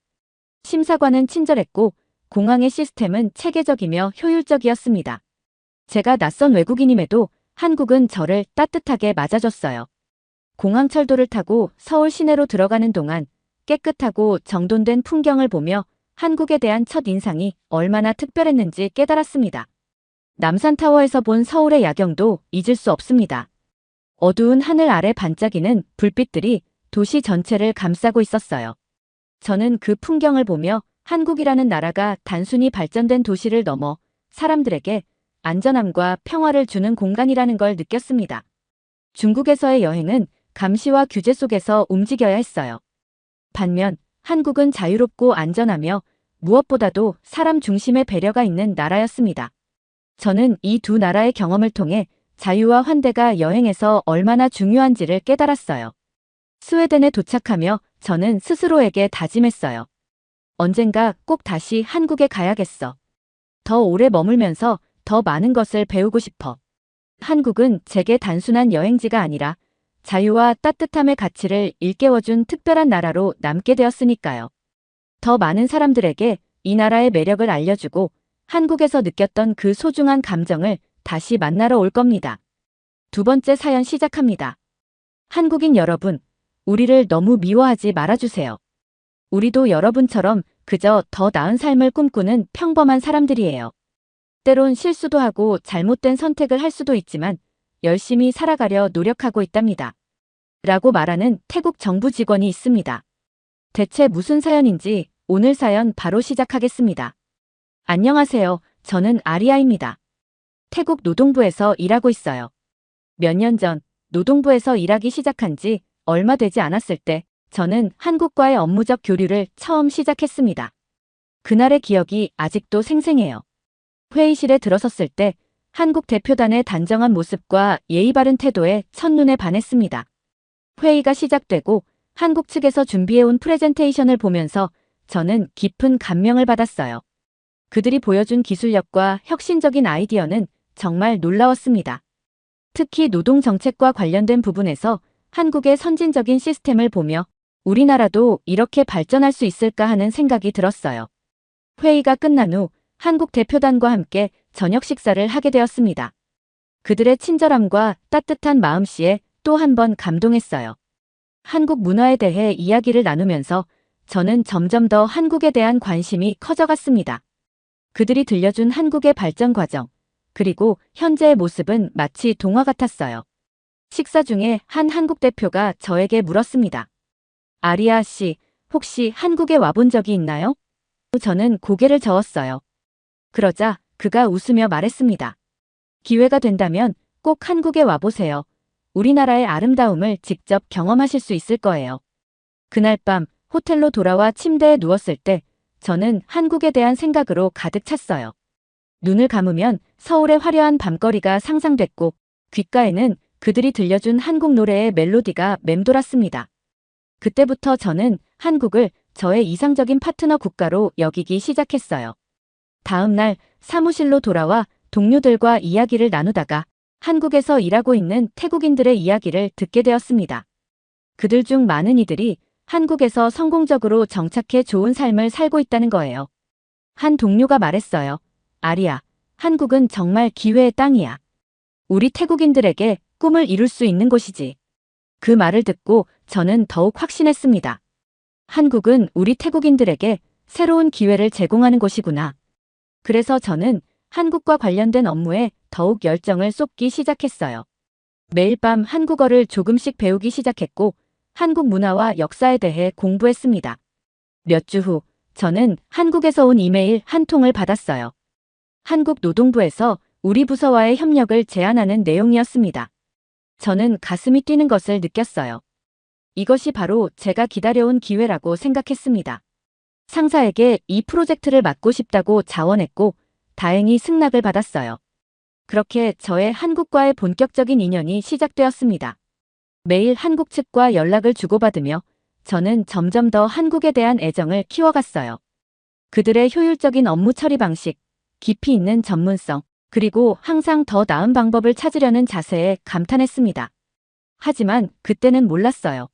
심사관은 친절했고 공항의 시스템은 체계적이며 효율적이었습니다. 제가 낯선 외국인임에도 한국은 저를 따뜻하게 맞아줬어요. 공항 철도를 타고 서울 시내로 들어가는 동안 깨끗하고 정돈된 풍경을 보며 한국에 대한 첫 인상이 얼마나 특별했는지 깨달았습니다. 남산타워에서 본 서울의 야경도 잊을 수 없습니다. 어두운 하늘 아래 반짝이는 불빛들이 도시 전체를 감싸고 있었어요. 저는 그 풍경을 보며 한국이라는 나라가 단순히 발전된 도시를 넘어 사람들에게 안전함과 평화를 주는 공간이라는 걸 느꼈습니다. 중국에서의 여행은 감시와 규제 속에서 움직여야 했어요. 반면 한국은 자유롭고 안전하며 무엇보다도 사람 중심의 배려가 있는 나라였습니다. 저는 이 두 나라의 경험을 통해 자유와 환대가 여행에서 얼마나 중요한지를 깨달았어요. 스웨덴에 도착하며 저는 스스로에게 다짐했어요. 언젠가 꼭 다시 한국에 가야겠어. 더 오래 머물면서 더 많은 것을 배우고 싶어. 한국은 제게 단순한 여행지가 아니라 자유와 따뜻함의 가치를 일깨워준 특별한 나라로 남게 되었으니까요. 더 많은 사람들에게 이 나라의 매력을 알려주고 한국에서 느꼈던 그 소중한 감정을 다시 만나러 올 겁니다. 두 번째 사연 시작합니다. 한국인 여러분, 우리를 너무 미워하지 말아주세요. 우리도 여러분처럼 그저 더 나은 삶을 꿈꾸는 평범한 사람들이에요. 때론 실수도 하고 잘못된 선택을 할 수도 있지만 열심히 살아가려 노력하고 있답니다. 라고 말하는 태국 정부 직원이 있습니다. 대체 무슨 사연인지 오늘 사연 바로 시작하겠습니다. 안녕하세요. 저는 아리아입니다. 태국 노동부에서 일하고 있어요. 몇 년 전 노동부에서 일하기 시작한 지 얼마 되지 않았을 때 저는 한국과의 업무적 교류를 처음 시작했습니다. 그날의 기억이 아직도 생생해요. 회의실에 들어섰을 때 한국 대표단의 단정한 모습과 예의 바른 태도에 첫눈에 반했습니다. 회의가 시작되고 한국 측에서 준비해온 프레젠테이션을 보면서 저는 깊은 감명을 받았어요. 그들이 보여준 기술력과 혁신적인 아이디어는 정말 놀라웠습니다. 특히 노동 정책과 관련된 부분에서 한국의 선진적인 시스템을 보며 우리나라도 이렇게 발전할 수 있을까 하는 생각이 들었어요. 회의가 끝난 후 한국 대표단과 함께 저녁 식사를 하게 되었습니다. 그들의 친절함과 따뜻한 마음씨에 또 한 번 감동했어요. 한국 문화에 대해 이야기를 나누면서 저는 점점 더 한국에 대한 관심이 커져갔습니다. 그들이 들려준 한국의 발전 과정, 그리고 현재의 모습은 마치 동화 같았어요. 식사 중에 한 한국 대표가 저에게 물었습니다. 아리아 씨, 혹시 한국에 와본 적이 있나요? 저는 고개를 저었어요. 그러자 그가 웃으며 말했습니다. 기회가 된다면 꼭 한국에 와보세요. 우리나라의 아름다움을 직접 경험하실 수 있을 거예요. 그날 밤 호텔로 돌아와 침대에 누웠을 때 저는 한국에 대한 생각으로 가득 찼어요. 눈을 감으면 서울의 화려한 밤거리가 상상됐고 귓가에는 그들이 들려준 한국 노래의 멜로디가 맴돌았습니다. 그때부터 저는 한국을 저의 이상적인 파트너 국가로 여기기 시작했어요. 다음 날 사무실로 돌아와 동료들과 이야기를 나누다가 한국에서 일하고 있는 태국인들의 이야기를 듣게 되었습니다. 그들 중 많은 이들이 한국에서 성공적으로 정착해 좋은 삶을 살고 있다는 거예요. 한 동료가 말했어요. 아리아, 한국은 정말 기회의 땅이야. 우리 태국인들에게 꿈을 이룰 수 있는 곳이지. 그 말을 듣고 저는 더욱 확신했습니다. 한국은 우리 태국인들에게 새로운 기회를 제공하는 곳이구나. 그래서 저는 한국과 관련된 업무에 더욱 열정을 쏟기 시작했어요. 매일 밤 한국어를 조금씩 배우기 시작했고 한국 문화와 역사에 대해 공부했습니다. 몇 주 후 저는 한국에서 온 이메일 한 통을 받았어요. 한국 노동부에서 우리 부서와의 협력을 제안하는 내용이었습니다. 저는 가슴이 뛰는 것을 느꼈어요. 이것이 바로 제가 기다려온 기회라고 생각했습니다. 상사에게 이 프로젝트를 맡고 싶다고 자원했고 다행히 승낙을 받았어요. 그렇게 저의 한국과의 본격적인 인연이 시작되었습니다. 매일 한국 측과 연락을 주고받으며 저는 점점 더 한국에 대한 애정을 키워갔어요. 그들의 효율적인 업무 처리 방식, 깊이 있는 전문성, 그리고 항상 더 나은 방법을 찾으려는 자세에 감탄했습니다. 하지만 그때는 몰랐어요.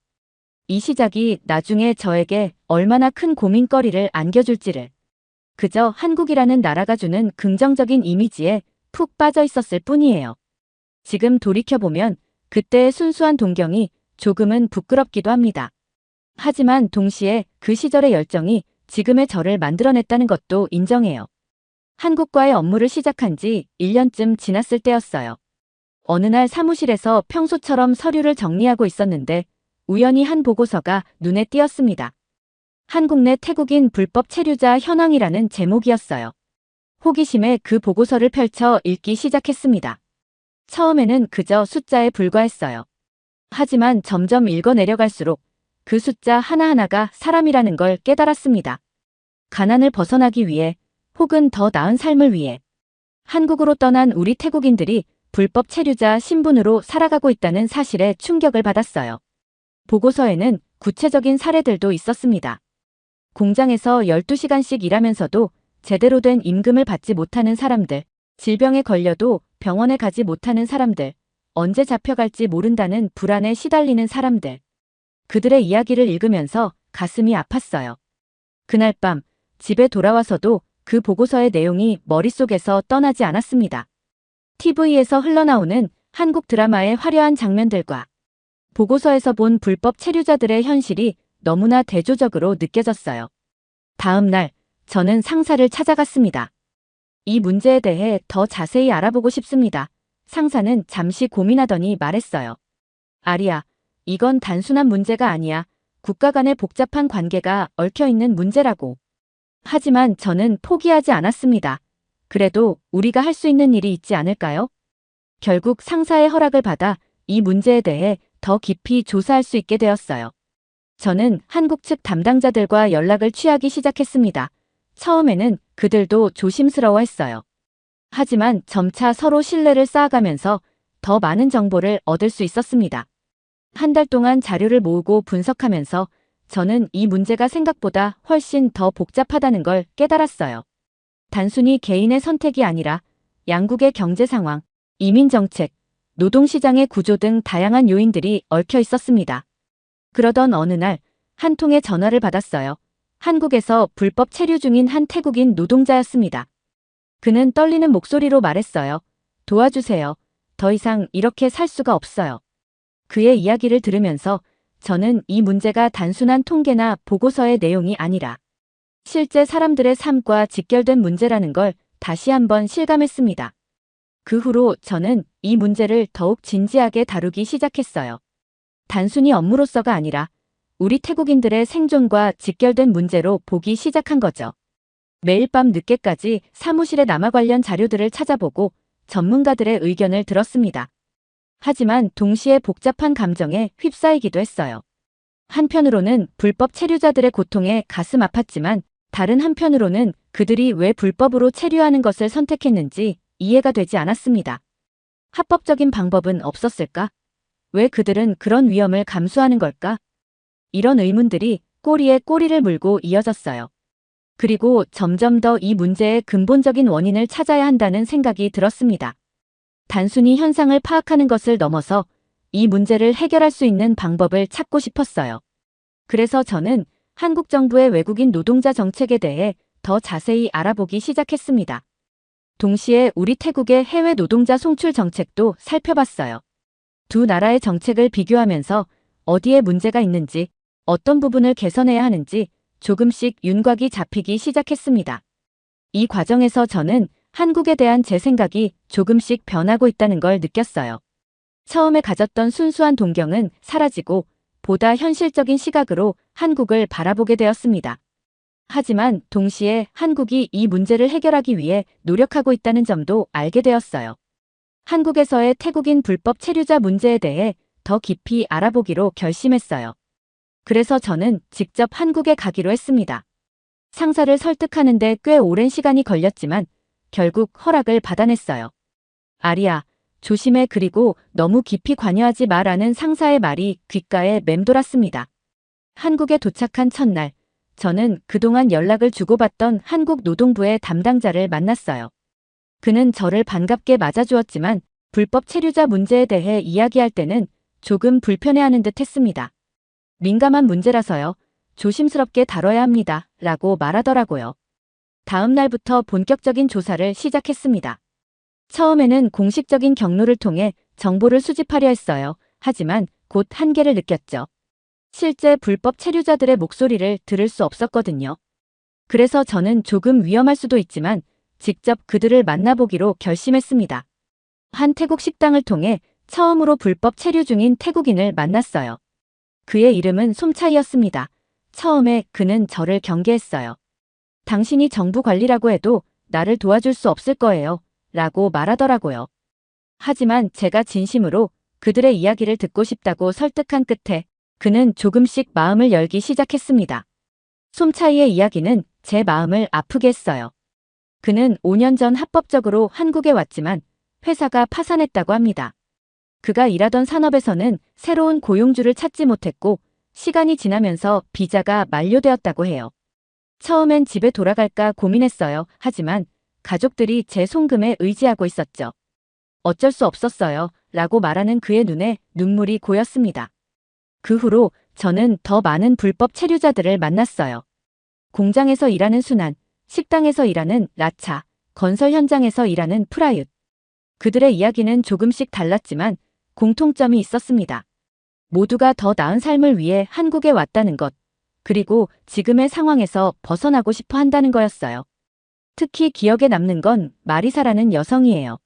이 시작이 나중에 저에게 얼마나 큰 고민거리를 안겨줄지를. 그저 한국이라는 나라가 주는 긍정적인 이미지에 푹 빠져 있었을 뿐이에요. 지금 돌이켜보면 그때의 순수한 동경이 조금은 부끄럽기도 합니다. 하지만 동시에 그 시절의 열정이 지금의 저를 만들어냈다는 것도 인정해요. 한국과의 업무를 시작한 지 1년쯤 지났을 때였어요. 어느 날 사무실에서 평소처럼 서류를 정리하고 있었는데 우연히 한 보고서가 눈에 띄었습니다. 한국 내 태국인 불법 체류자 현황이라는 제목이었어요. 호기심에 그 보고서를 펼쳐 읽기 시작했습니다. 처음에는 그저 숫자에 불과했어요. 하지만 점점 읽어 내려갈수록 그 숫자 하나하나가 사람이라는 걸 깨달았습니다. 가난을 벗어나기 위해 혹은 더 나은 삶을 위해 한국으로 떠난 우리 태국인들이 불법 체류자 신분으로 살아가고 있다는 사실에 충격을 받았어요. 보고서에는 구체적인 사례들도 있었습니다. 공장에서 12시간씩 일하면서도 제대로 된 임금을 받지 못하는 사람들, 질병에 걸려도 병원에 가지 못하는 사람들, 언제 잡혀갈지 모른다는 불안에 시달리는 사람들. 그들의 이야기를 읽으면서 가슴이 아팠어요. 그날 밤 집에 돌아와서도 그 보고서의 내용이 머릿속에서 떠나지 않았습니다. TV에서 흘러나오는 한국 드라마의 화려한 장면들과 보고서에서 본 불법 체류자들의 현실이 너무나 대조적으로 느껴졌어요. 다음 날 저는 상사를 찾아갔습니다. 이 문제에 대해 더 자세히 알아보고 싶습니다. 상사는 잠시 고민하더니 말했어요. 아리아, 이건 단순한 문제가 아니야. 국가 간의 복잡한 관계가 얽혀있는 문제라고. 하지만 저는 포기하지 않았습니다. 그래도 우리가 할 수 있는 일이 있지 않을까요? 결국 상사의 허락을 받아 이 문제에 대해 더 깊이 조사할 수 있게 되었어요. 저는 한국 측 담당자들과 연락을 취하기 시작했습니다. 처음에는 그들도 조심스러워했어요. 하지만 점차 서로 신뢰를 쌓아가면서 더 많은 정보를 얻을 수 있었습니다. 한 달 동안 자료를 모으고 분석하면서 저는 이 문제가 생각보다 훨씬 더 복잡하다는 걸 깨달았어요. 단순히 개인의 선택이 아니라 양국의 경제 상황, 이민 정책, 노동시장의 구조 등 다양한 요인들이 얽혀 있었습니다. 그러던 어느 날 한 통의 전화를 받았어요. 한국에서 불법 체류 중인 한 태국인 노동자였습니다. 그는 떨리는 목소리로 말했어요. 도와주세요. 더 이상 이렇게 살 수가 없어요. 그의 이야기를 들으면서 저는 이 문제가 단순한 통계나 보고서의 내용이 아니라 실제 사람들의 삶과 직결된 문제라는 걸 다시 한번 실감했습니다. 그 후로 저는 이 문제를 더욱 진지하게 다루기 시작했어요. 단순히 업무로서가 아니라 우리 태국인들의 생존과 직결된 문제로 보기 시작한 거죠. 매일 밤 늦게까지 사무실에 남아 관련 자료들을 찾아보고 전문가들의 의견을 들었습니다. 하지만 동시에 복잡한 감정에 휩싸이기도 했어요. 한편으로는 불법 체류자들의 고통에 가슴 아팠지만 다른 한편으로는 그들이 왜 불법으로 체류하는 것을 선택했는지 이해가 되지 않았습니다. 합법적인 방법은 없었을까? 왜 그들은 그런 위험을 감수하는 걸까? 이런 의문들이 꼬리에 꼬리를 물고 이어졌어요. 그리고 점점 더 이 문제의 근본적인 원인을 찾아야 한다는 생각이 들었습니다. 단순히 현상을 파악하는 것을 넘어서 이 문제를 해결할 수 있는 방법을 찾고 싶었어요. 그래서 저는 한국 정부의 외국인 노동자 정책에 대해 더 자세히 알아보기 시작했습니다. 동시에 우리 태국의 해외 노동자 송출 정책도 살펴봤어요. 두 나라의 정책을 비교하면서 어디에 문제가 있는지, 어떤 부분을 개선해야 하는지 조금씩 윤곽이 잡히기 시작했습니다. 이 과정에서 저는 한국에 대한 제 생각이 조금씩 변하고 있다는 걸 느꼈어요. 처음에 가졌던 순수한 동경은 사라지고 보다 현실적인 시각으로 한국을 바라보게 되었습니다. 하지만 동시에 한국이 이 문제를 해결하기 위해 노력하고 있다는 점도 알게 되었어요. 한국에서의 태국인 불법 체류자 문제에 대해 더 깊이 알아보기로 결심했어요. 그래서 저는 직접 한국에 가기로 했습니다. 상사를 설득하는데 꽤 오랜 시간이 걸렸지만 결국 허락을 받아냈어요. 아리야, 조심해. 그리고 너무 깊이 관여하지 마라는 상사의 말이 귓가에 맴돌았습니다. 한국에 도착한 첫날, 저는 그동안 연락을 주고받던 한국 노동부의 담당자를 만났어요. 그는 저를 반갑게 맞아주었지만 불법 체류자 문제에 대해 이야기할 때는 조금 불편해하는 듯 했습니다. 민감한 문제라서요. 조심스럽게 다뤄야 합니다. 라고 말하더라고요. 다음 날부터 본격적인 조사를 시작했습니다. 처음에는 공식적인 경로를 통해 정보를 수집하려 했어요. 하지만 곧 한계를 느꼈죠. 실제 불법 체류자들의 목소리를 들을 수 없었거든요. 그래서 저는 조금 위험할 수도 있지만 직접 그들을 만나보기로 결심했습니다. 한 태국 식당을 통해 처음으로 불법 체류 중인 태국인을 만났어요. 그의 이름은 솜차이였습니다. 처음에 그는 저를 경계했어요. 당신이 정부 관리라고 해도 나를 도와줄 수 없을 거예요. 라고 말하더라고요. 하지만 제가 진심으로 그들의 이야기를 듣고 싶다고 설득한 끝에 그는 조금씩 마음을 열기 시작했습니다. 솜차이의 이야기는 제 마음을 아프게 했어요. 그는 5년 전 합법적으로 한국에 왔지만 회사가 파산했다고 합니다. 그가 일하던 산업에서는 새로운 고용주를 찾지 못했고 시간이 지나면서 비자가 만료되었다고 해요. 처음엔 집에 돌아갈까 고민했어요. 하지만 가족들이 제 송금에 의지하고 있었죠. 어쩔 수 없었어요. 라고 말하는 그의 눈에 눈물이 고였습니다. 그 후로 저는 더 많은 불법 체류자들을 만났어요. 공장에서 일하는 순환, 식당에서 일하는 라차, 건설 현장에서 일하는 프라윷. 그들의 이야기는 조금씩 달랐지만 공통점이 있었습니다. 모두가 더 나은 삶을 위해 한국에 왔다는 것, 그리고 지금의 상황에서 벗어나고 싶어 한다는 거였어요. 특히 기억에 남는 건 마리사라는 여성이에요.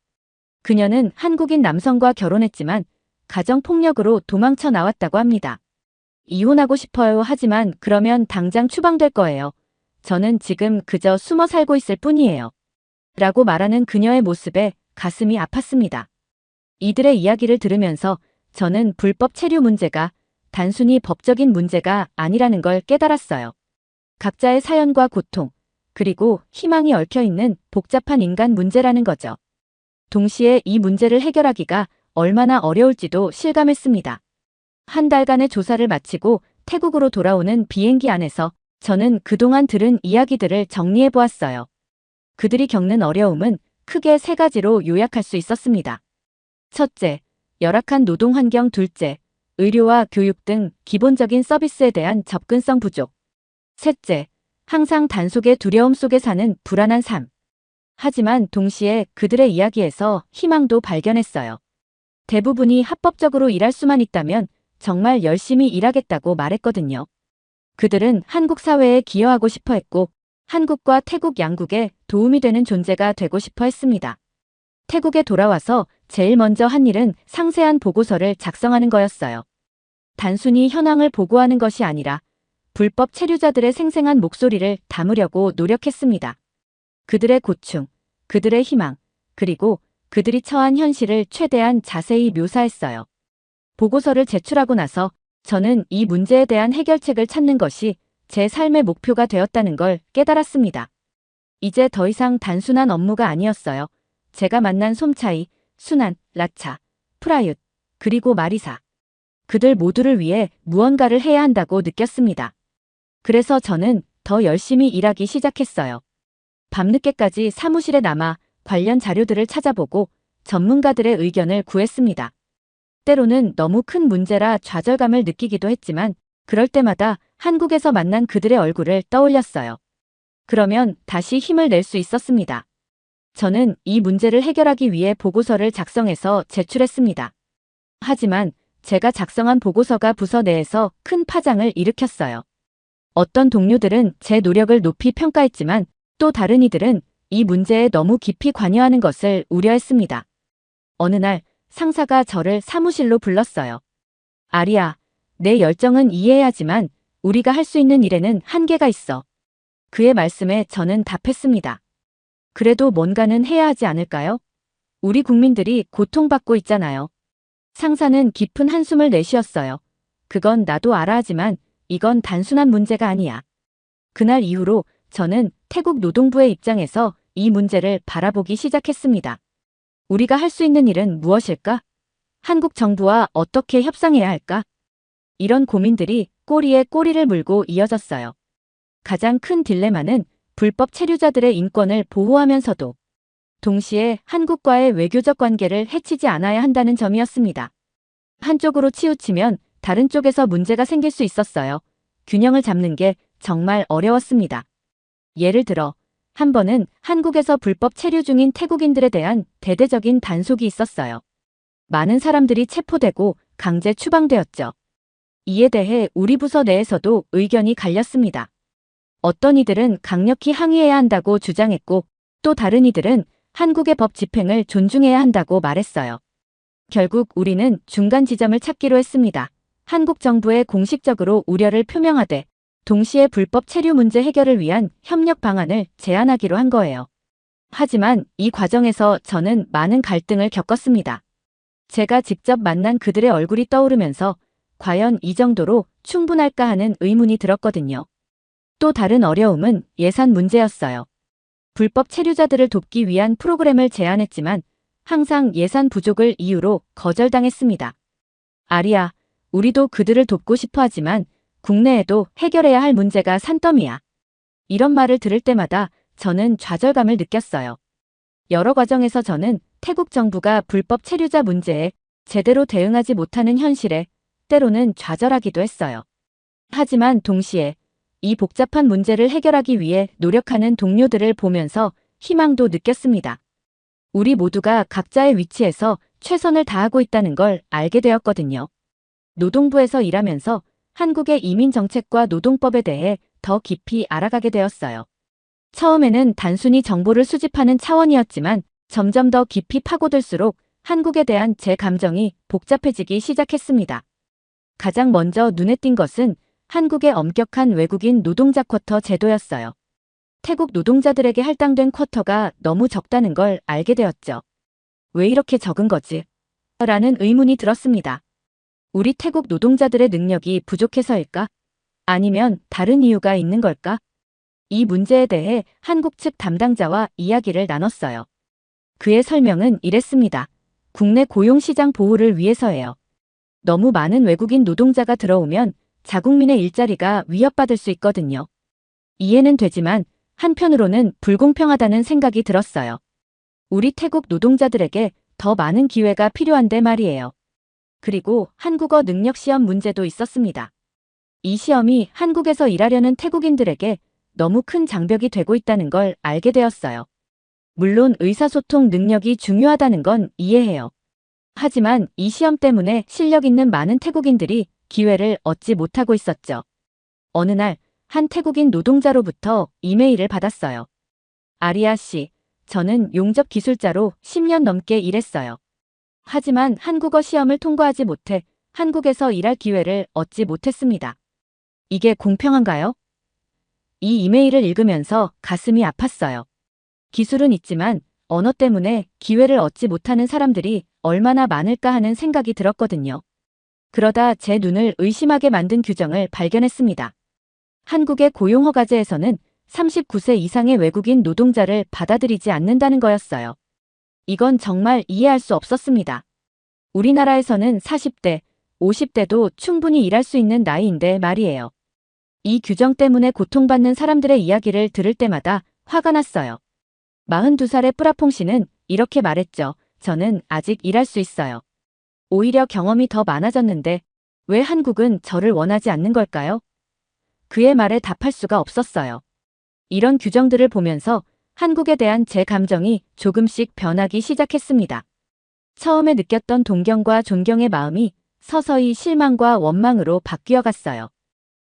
그녀는 한국인 남성과 결혼했지만 가정폭력으로 도망쳐 나왔다고 합니다. 이혼하고 싶어요. 하지만 그러면 당장 추방될 거예요. 저는 지금 그저 숨어 살고 있을 뿐이에요. 라고 말하는 그녀의 모습에 가슴이 아팠습니다. 이들의 이야기를 들으면서 저는 불법 체류 문제가 단순히 법적인 문제가 아니라는 걸 깨달았어요. 각자의 사연과 고통, 그리고 희망이 얽혀 있는 복잡한 인간 문제라는 거죠. 동시에 이 문제를 해결하기가 얼마나 어려울지도 실감했습니다. 한 달간의 조사를 마치고 태국으로 돌아오는 비행기 안에서 저는 그동안 들은 이야기들을 정리해 보았어요. 그들이 겪는 어려움은 크게 세 가지로 요약할 수 있었습니다. 첫째, 열악한 노동 환경. 둘째, 의료와 교육 등 기본적인 서비스에 대한 접근성 부족. 셋째, 항상 단속의 두려움 속에 사는 불안한 삶. 하지만 동시에 그들의 이야기에서 희망도 발견했어요. 대부분이 합법적으로 일할 수만 있다면 정말 열심히 일하겠다고 말했거든요. 그들은 한국 사회에 기여하고 싶어 했고 한국과 태국 양국에 도움이 되는 존재가 되고 싶어 했습니다. 태국에 돌아와서 제일 먼저 한 일은 상세한 보고서를 작성하는 거였어요. 단순히 현황을 보고하는 것이 아니라 불법 체류자들의 생생한 목소리를 담으려고 노력했습니다. 그들의 고충, 그들의 희망, 그리고 그들이 처한 현실을 최대한 자세히 묘사했어요. 보고서를 제출하고 나서 저는 이 문제에 대한 해결책을 찾는 것이 제 삶의 목표가 되었다는 걸 깨달았습니다. 이제 더 이상 단순한 업무가 아니었어요. 제가 만난 솜차이, 순안, 라차, 프라윷, 그리고 마리사. 그들 모두를 위해 무언가를 해야 한다고 느꼈습니다. 그래서 저는 더 열심히 일하기 시작했어요. 밤늦게까지 사무실에 남아 관련 자료들을 찾아보고 전문가들의 의견을 구했습니다. 때로는 너무 큰 문제라 좌절감을 느끼기도 했지만 그럴 때마다 한국에서 만난 그들의 얼굴을 떠올렸어요. 그러면 다시 힘을 낼 수 있었습니다. 저는 이 문제를 해결하기 위해 보고서를 작성해서 제출했습니다. 하지만 제가 작성한 보고서가 부서 내에서 큰 파장을 일으켰어요. 어떤 동료들은 제 노력을 높이 평가했지만 또 다른 이들은 이 문제에 너무 깊이 관여하는 것을 우려했습니다. 어느 날 상사가 저를 사무실로 불렀어요. 아리아, 내 열정은 이해하지만 우리가 할 수 있는 일에는 한계가 있어. 그의 말씀에 저는 답했습니다. 그래도 뭔가는 해야 하지 않을까요? 우리 국민들이 고통받고 있잖아요. 상사는 깊은 한숨을 내쉬었어요. 그건 나도 알아 하지만 이건 단순한 문제가 아니야. 그날 이후로 저는 태국 노동부의 입장에서 이 문제를 바라보기 시작했습니다. 우리가 할 수 있는 일은 무엇일까? 한국 정부와 어떻게 협상해야 할까? 이런 고민들이 꼬리에 꼬리를 물고 이어졌어요. 가장 큰 딜레마는 불법 체류자들의 인권을 보호하면서도 동시에 한국과의 외교적 관계를 해치지 않아야 한다는 점이었습니다. 한쪽으로 치우치면 다른 쪽에서 문제가 생길 수 있었어요. 균형을 잡는 게 정말 어려웠습니다. 예를 들어 한 번은 한국에서 불법 체류 중인 태국인들에 대한 대대적인 단속이 있었어요. 많은 사람들이 체포되고 강제 추방되었죠. 이에 대해 우리 부서 내에서도 의견이 갈렸습니다. 어떤 이들은 강력히 항의해야 한다고 주장했고 또 다른 이들은 한국의 법 집행을 존중해야 한다고 말했어요. 결국 우리는 중간 지점을 찾기로 했습니다. 한국 정부에 공식적으로 우려를 표명하되 동시에 불법 체류 문제 해결을 위한 협력 방안을 제안하기로 한 거예요. 하지만 이 과정에서 저는 많은 갈등을 겪었습니다. 제가 직접 만난 그들의 얼굴이 떠오르면서 과연 이 정도로 충분할까 하는 의문이 들었거든요. 또 다른 어려움은 예산 문제였어요. 불법 체류자들을 돕기 위한 프로그램을 제안했지만 항상 예산 부족을 이유로 거절당했습니다. 아리아, 우리도 그들을 돕고 싶어 하지만 국내에도 해결해야 할 문제가 산더미야. 이런 말을 들을 때마다 저는 좌절감을 느꼈어요. 여러 과정에서 저는 태국 정부가 불법 체류자 문제에 제대로 대응하지 못하는 현실에 때로는 좌절하기도 했어요. 하지만 동시에 이 복잡한 문제를 해결하기 위해 노력하는 동료들을 보면서 희망도 느꼈습니다. 우리 모두가 각자의 위치에서 최선을 다하고 있다는 걸 알게 되었거든요. 노동부에서 일하면서 한국의 이민 정책과 노동법에 대해 더 깊이 알아가게 되었어요. 처음에는 단순히 정보를 수집하는 차원이었지만 점점 더 깊이 파고들수록 한국에 대한 제 감정이 복잡해지기 시작했습니다. 가장 먼저 눈에 띈 것은 한국의 엄격한 외국인 노동자 쿼터 제도였어요. 태국 노동자들에게 할당된 쿼터가 너무 적다는 걸 알게 되었죠. 왜 이렇게 적은 거지? 라는 의문이 들었습니다. 우리 태국 노동자들의 능력이 부족해서일까? 아니면 다른 이유가 있는 걸까? 이 문제에 대해 한국 측 담당자와 이야기를 나눴어요. 그의 설명은 이랬습니다. 국내 고용시장 보호를 위해서예요. 너무 많은 외국인 노동자가 들어오면 자국민의 일자리가 위협받을 수 있거든요. 이해는 되지만 한편으로는 불공평하다는 생각이 들었어요. 우리 태국 노동자들에게 더 많은 기회가 필요한데 말이에요. 그리고 한국어 능력 시험 문제도 있었습니다. 이 시험이 한국에서 일하려는 태국인들에게 너무 큰 장벽이 되고 있다는 걸 알게 되었어요. 물론 의사소통 능력이 중요하다는 건 이해해요. 하지만 이 시험 때문에 실력 있는 많은 태국인들이 기회를 얻지 못하고 있었죠. 어느 날 한 태국인 노동자로부터 이메일을 받았어요. 아리아 씨, 저는 용접 기술자로 10년 넘게 일했어요. 하지만 한국어 시험을 통과하지 못해 한국에서 일할 기회를 얻지 못했습니다. 이게 공평한가요? 이 이메일을 읽으면서 가슴이 아팠어요. 기술은 있지만 언어 때문에 기회를 얻지 못하는 사람들이 얼마나 많을까 하는 생각이 들었거든요. 그러다 제 눈을 의심하게 만든 규정을 발견했습니다. 한국의 고용허가제에서는 39세 이상의 외국인 노동자를 받아들이지 않는다는 거였어요. 이건 정말 이해할 수 없었습니다. 우리나라에서는 40대, 50대도 충분히 일할 수 있는 나이인데 말이에요. 이 규정 때문에 고통받는 사람들의 이야기를 들을 때마다 화가 났어요. 42살의 뿌라퐁 씨는 이렇게 말했죠. 저는 아직 일할 수 있어요. 오히려 경험이 더 많아졌는데 왜 한국은 저를 원하지 않는 걸까요? 그의 말에 답할 수가 없었어요. 이런 규정들을 보면서 한국에 대한 제 감정이 조금씩 변하기 시작했습니다. 처음에 느꼈던 동경과 존경의 마음이 서서히 실망과 원망으로 바뀌어 갔어요.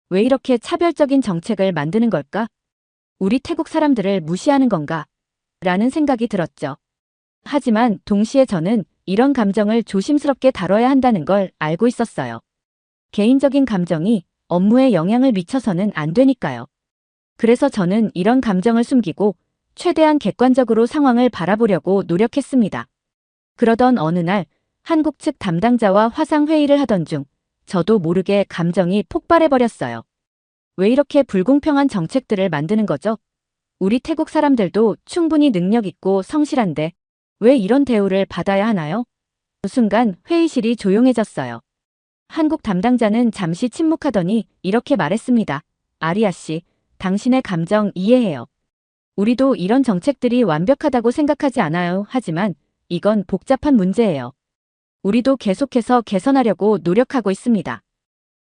왜 이렇게 차별적인 정책을 만드는 걸까? 우리 태국 사람들을 무시하는 건가? 라는 생각이 들었죠. 하지만 동시에 저는 이런 감정을 조심스럽게 다뤄야 한다는 걸 알고 있었어요. 개인적인 감정이 업무에 영향을 미쳐서는 안 되니까요. 그래서 저는 이런 감정을 숨기고 최대한 객관적으로 상황을 바라보려고 노력했습니다. 그러던 어느 날 한국 측 담당자와 화상회의를 하던 중 저도 모르게 감정이 폭발해버렸어요. 왜 이렇게 불공평한 정책들을 만드는 거죠? 우리 태국 사람들도 충분히 능력 있고 성실한데 왜 이런 대우를 받아야 하나요? 그 순간 회의실이 조용해졌어요. 한국 담당자는 잠시 침묵하더니 이렇게 말했습니다. 아리아 씨, 당신의 감정 이해해요. 우리도 이런 정책들이 완벽하다고 생각하지 않아요. 하지만 이건 복잡한 문제예요. 우리도 계속해서 개선하려고 노력하고 있습니다.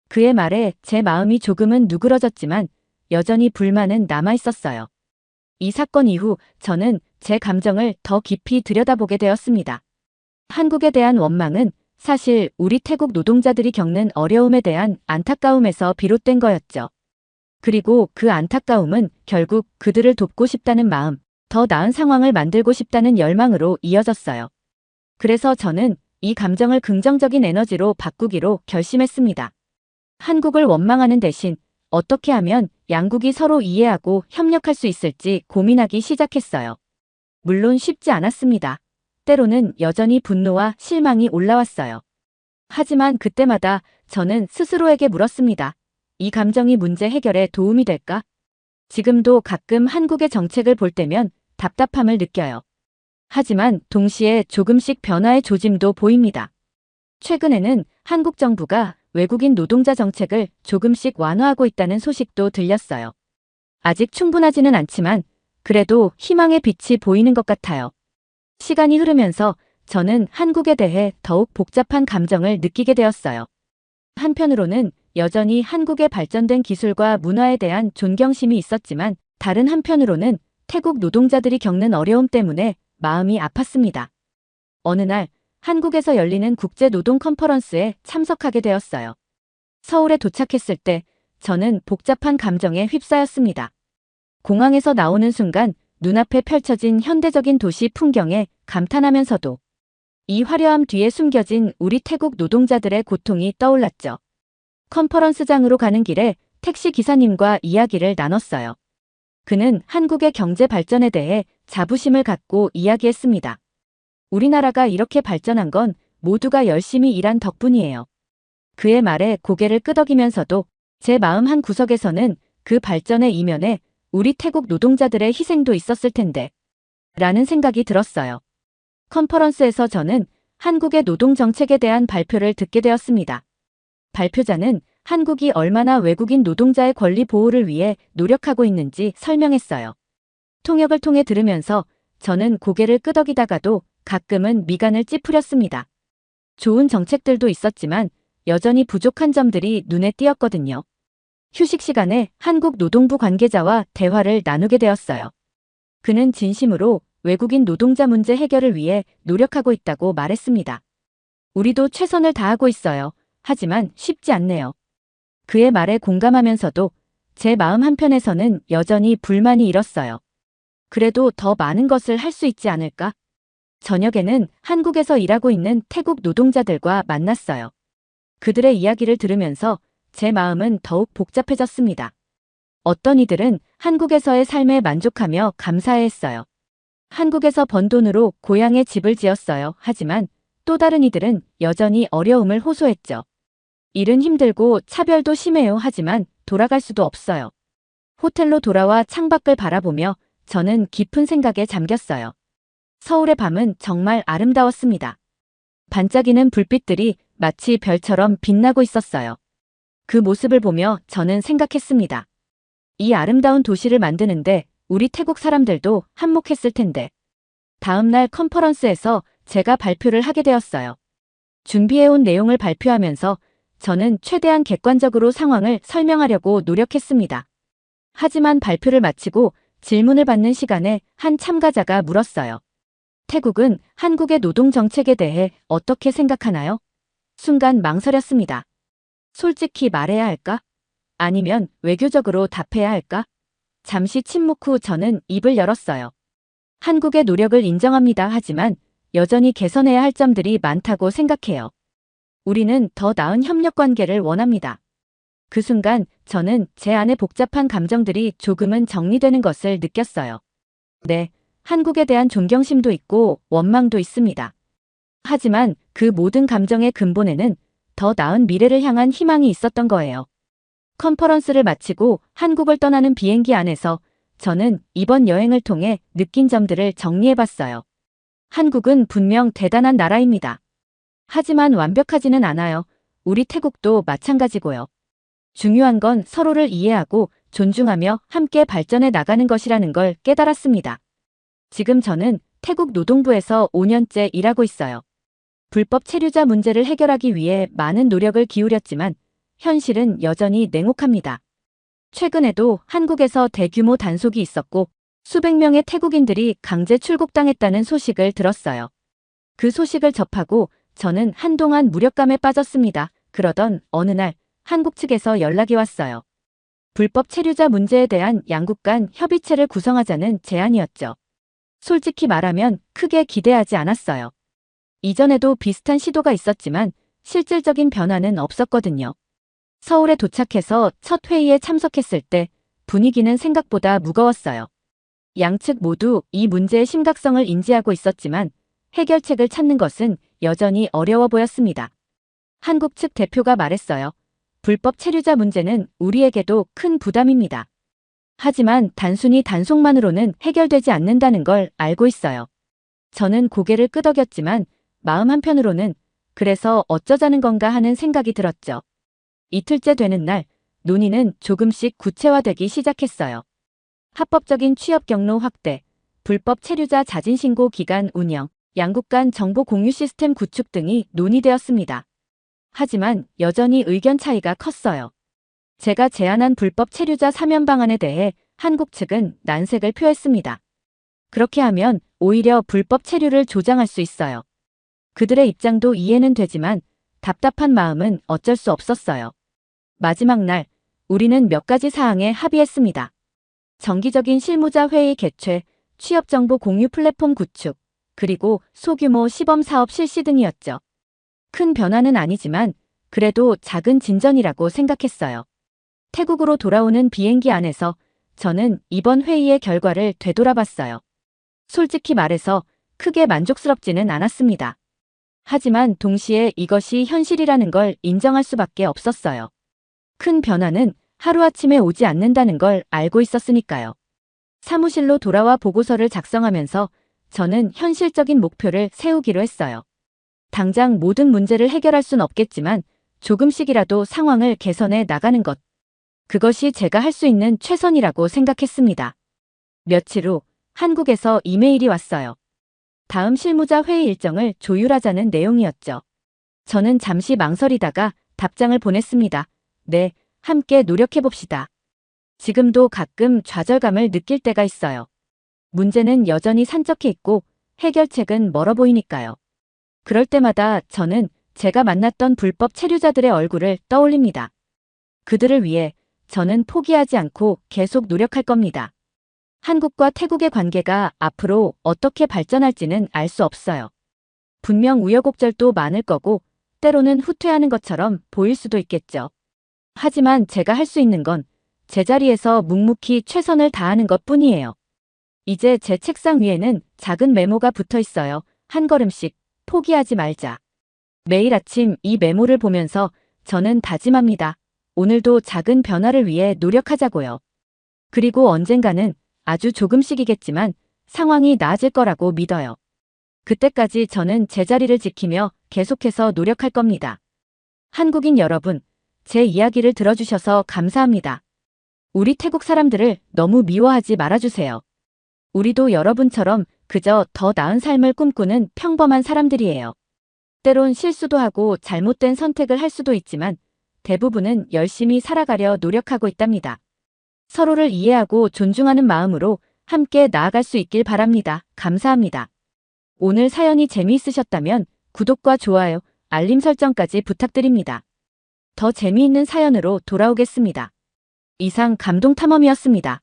그의 말에 제 마음이 조금은 누그러졌지만 여전히 불만은 남아 있었어요. 이 사건 이후 저는 제 감정을 더 깊이 들여다보게 되었습니다. 한국에 대한 원망은 사실 우리 태국 노동자들이 겪는 어려움에 대한 안타까움에서 비롯된 거였죠. 그리고 그 안타까움은 결국 그들을 돕고 싶다는 마음, 더 나은 상황을 만들고 싶다는 열망으로 이어졌어요. 그래서 저는 이 감정을 긍정적인 에너지로 바꾸기로 결심했습니다. 한국을 원망하는 대신 어떻게 하면 양국이 서로 이해하고 협력할 수 있을지 고민하기 시작했어요. 물론 쉽지 않았습니다. 때로는 여전히 분노와 실망이 올라왔어요. 하지만 그때마다 저는 스스로에게 물었습니다. 이 감정이 문제 해결에 도움이 될까? 지금도 가끔 한국의 정책을 볼 때면 답답함을 느껴요. 하지만 동시에 조금씩 변화의 조짐도 보입니다. 최근에는 한국 정부가 외국인 노동자 정책을 조금씩 완화하고 있다는 소식도 들렸어요. 아직 충분하지는 않지만 그래도 희망의 빛이 보이는 것 같아요. 시간이 흐르면서 저는 한국에 대해 더욱 복잡한 감정을 느끼게 되었어요. 한편으로는 여전히 한국의 발전된 기술과 문화에 대한 존경심이 있었지만 다른 한편으로는 태국 노동자들이 겪는 어려움 때문에 마음이 아팠습니다. 어느 날 한국에서 열리는 국제 노동 컨퍼런스에 참석하게 되었어요. 서울에 도착했을 때 저는 복잡한 감정에 휩싸였습니다. 공항에서 나오는 순간 눈앞에 펼쳐진 현대적인 도시 풍경에 감탄하면서도 이 화려함 뒤에 숨겨진 우리 태국 노동자들의 고통이 떠올랐죠. 컨퍼런스장으로 가는 길에 택시 기사님과 이야기를 나눴어요. 그는 한국의 경제 발전에 대해 자부심을 갖고 이야기했습니다. 우리나라가 이렇게 발전한 건 모두가 열심히 일한 덕분이에요. 그의 말에 고개를 끄덕이면서도 제 마음 한 구석에서는 그 발전의 이면에 우리 태국 노동자들의 희생도 있었을 텐데 라는 생각이 들었어요. 컨퍼런스에서 저는 한국의 노동 정책에 대한 발표를 듣게 되었습니다. 발표자는 한국이 얼마나 외국인 노동자의 권리 보호를 위해 노력하고 있는지 설명했어요. 통역을 통해 들으면서 저는 고개를 끄덕이다가도 가끔은 미간을 찌푸렸습니다. 좋은 정책들도 있었지만 여전히 부족한 점들이 눈에 띄었거든요. 휴식 시간에 한국 노동부 관계자와 대화를 나누게 되었어요. 그는 진심으로 외국인 노동자 문제 해결을 위해 노력하고 있다고 말했습니다. 우리도 최선을 다하고 있어요. 하지만 쉽지 않네요. 그의 말에 공감하면서도 제 마음 한편에서는 여전히 불만이 일었어요. 그래도 더 많은 것을 할 수 있지 않을까? 저녁에는 한국에서 일하고 있는 태국 노동자들과 만났어요. 그들의 이야기를 들으면서 제 마음은 더욱 복잡해졌습니다. 어떤 이들은 한국에서의 삶에 만족하며 감사해했어요. 한국에서 번 돈으로 고향에 집을 지었어요. 하지만 또 다른 이들은 여전히 어려움을 호소했죠. 일은 힘들고 차별도 심해요. 하지만 돌아갈 수도 없어요. 호텔로 돌아와 창밖을 바라보며 저는 깊은 생각에 잠겼어요. 서울의 밤은 정말 아름다웠습니다. 반짝이는 불빛들이 마치 별처럼 빛나고 있었어요. 그 모습을 보며 저는 생각했습니다. 이 아름다운 도시를 만드는데 우리 태국 사람들도 한몫했을 텐데. 다음 날 컨퍼런스에서 제가 발표를 하게 되었어요. 준비해온 내용을 발표하면서 저는 최대한 객관적으로 상황을 설명하려고 노력했습니다. 하지만 발표를 마치고 질문을 받는 시간에 한 참가자가 물었어요. 태국은 한국의 노동 정책에 대해 어떻게 생각하나요? 순간 망설였습니다. 솔직히 말해야 할까? 아니면 외교적으로 답해야 할까? 잠시 침묵 후 저는 입을 열었어요. 한국의 노력을 인정합니다. 하지만 여전히 개선해야 할 점들이 많다고 생각해요. 우리는 더 나은 협력 관계를 원합니다. 그 순간 저는 제 안의 복잡한 감정들이 조금은 정리되는 것을 느꼈어요. 네, 한국에 대한 존경심도 있고 원망도 있습니다. 하지만 그 모든 감정의 근본에는 더 나은 미래를 향한 희망이 있었던 거예요. 컨퍼런스를 마치고 한국을 떠나는 비행기 안에서 저는 이번 여행을 통해 느낀 점들을 정리해봤어요. 한국은 분명 대단한 나라입니다. 하지만 완벽하지는 않아요. 우리 태국도 마찬가지고요. 중요한 건 서로를 이해하고 존중하며 함께 발전해 나가는 것이라는 걸 깨달았습니다. 지금 저는 태국 노동부에서 5년째 일하고 있어요. 불법 체류자 문제를 해결하기 위해 많은 노력을 기울였지만 현실은 여전히 냉혹합니다. 최근에도 한국에서 대규모 단속이 있었고 수백 명의 태국인들이 강제 출국당했다는 소식을 들었어요. 그 소식을 접하고 저는 한동안 무력감에 빠졌습니다. 그러던 어느 날 한국 측에서 연락이 왔어요. 불법 체류자 문제에 대한 양국 간 협의체를 구성하자는 제안이었죠. 솔직히 말하면 크게 기대하지 않았어요. 이전에도 비슷한 시도가 있었지만 실질적인 변화는 없었거든요. 서울에 도착해서 첫 회의에 참석했을 때 분위기는 생각보다 무거웠어요. 양측 모두 이 문제의 심각성을 인지하고 있었지만 해결책을 찾는 것은 여전히 어려워 보였습니다. 한국 측 대표가 말했어요. 불법 체류자 문제는 우리에게도 큰 부담입니다. 하지만 단순히 단속만으로는 해결되지 않는다는 걸 알고 있어요. 저는 고개를 끄덕였지만 마음 한편으로는 그래서 어쩌자는 건가 하는 생각이 들었죠. 이틀째 되는 날 논의는 조금씩 구체화되기 시작했어요. 합법적인 취업 경로 확대, 불법 체류자 자진신고 기간 운영, 양국 간 정보 공유 시스템 구축 등이 논의되었습니다. 하지만 여전히 의견 차이가 컸어요. 제가 제안한 불법 체류자 사면 방안에 대해 한국 측은 난색을 표했습니다. 그렇게 하면 오히려 불법 체류를 조장할 수 있어요. 그들의 입장도 이해는 되지만 답답한 마음은 어쩔 수 없었어요. 마지막 날 우리는 몇 가지 사항에 합의했습니다. 정기적인 실무자 회의 개최, 취업정보 공유 플랫폼 구축, 그리고 소규모 시범 사업 실시 등이었죠. 큰 변화는 아니지만 그래도 작은 진전이라고 생각했어요. 태국으로 돌아오는 비행기 안에서 저는 이번 회의의 결과를 되돌아봤어요. 솔직히 말해서 크게 만족스럽지는 않았습니다. 하지만 동시에 이것이 현실이라는 걸 인정할 수밖에 없었어요. 큰 변화는 하루아침에 오지 않는다는 걸 알고 있었으니까요. 사무실로 돌아와 보고서를 작성하면서 저는 현실적인 목표를 세우기로 했어요. 당장 모든 문제를 해결할 순 없겠지만 조금씩이라도 상황을 개선해 나가는 것. 그것이 제가 할 수 있는 최선이라고 생각했습니다. 며칠 후 한국에서 이메일이 왔어요. 다음 실무자 회의 일정을 조율하자는 내용이었죠. 저는 잠시 망설이다가 답장을 보냈습니다. 네, 함께 노력해봅시다. 지금도 가끔 좌절감을 느낄 때가 있어요. 문제는 여전히 산적해 있고 해결책은 멀어 보이니까요. 그럴 때마다 저는 제가 만났던 불법 체류자들의 얼굴을 떠올립니다. 그들을 위해 저는 포기하지 않고 계속 노력할 겁니다. 한국과 태국의 관계가 앞으로 어떻게 발전할지는 알 수 없어요. 분명 우여곡절도 많을 거고 때로는 후퇴하는 것처럼 보일 수도 있겠죠. 하지만 제가 할 수 있는 건 제자리에서 묵묵히 최선을 다하는 것뿐이에요. 이제 제 책상 위에는 작은 메모가 붙어 있어요. 한 걸음씩 포기하지 말자. 매일 아침 이 메모를 보면서 저는 다짐합니다. 오늘도 작은 변화를 위해 노력하자고요. 그리고 언젠가는 아주 조금씩이겠지만 상황이 나아질 거라고 믿어요. 그때까지 저는 제자리를 지키며 계속해서 노력할 겁니다. 한국인 여러분, 제 이야기를 들어주셔서 감사합니다. 우리 태국 사람들을 너무 미워하지 말아주세요. 우리도 여러분처럼 그저 더 나은 삶을 꿈꾸는 평범한 사람들이에요. 때론 실수도 하고 잘못된 선택을 할 수도 있지만 대부분은 열심히 살아가려 노력하고 있답니다. 서로를 이해하고 존중하는 마음으로 함께 나아갈 수 있길 바랍니다. 감사합니다. 오늘 사연이 재미있으셨다면 구독과 좋아요, 알림 설정까지 부탁드립니다. 더 재미있는 사연으로 돌아오겠습니다. 이상 감동탐험이었습니다.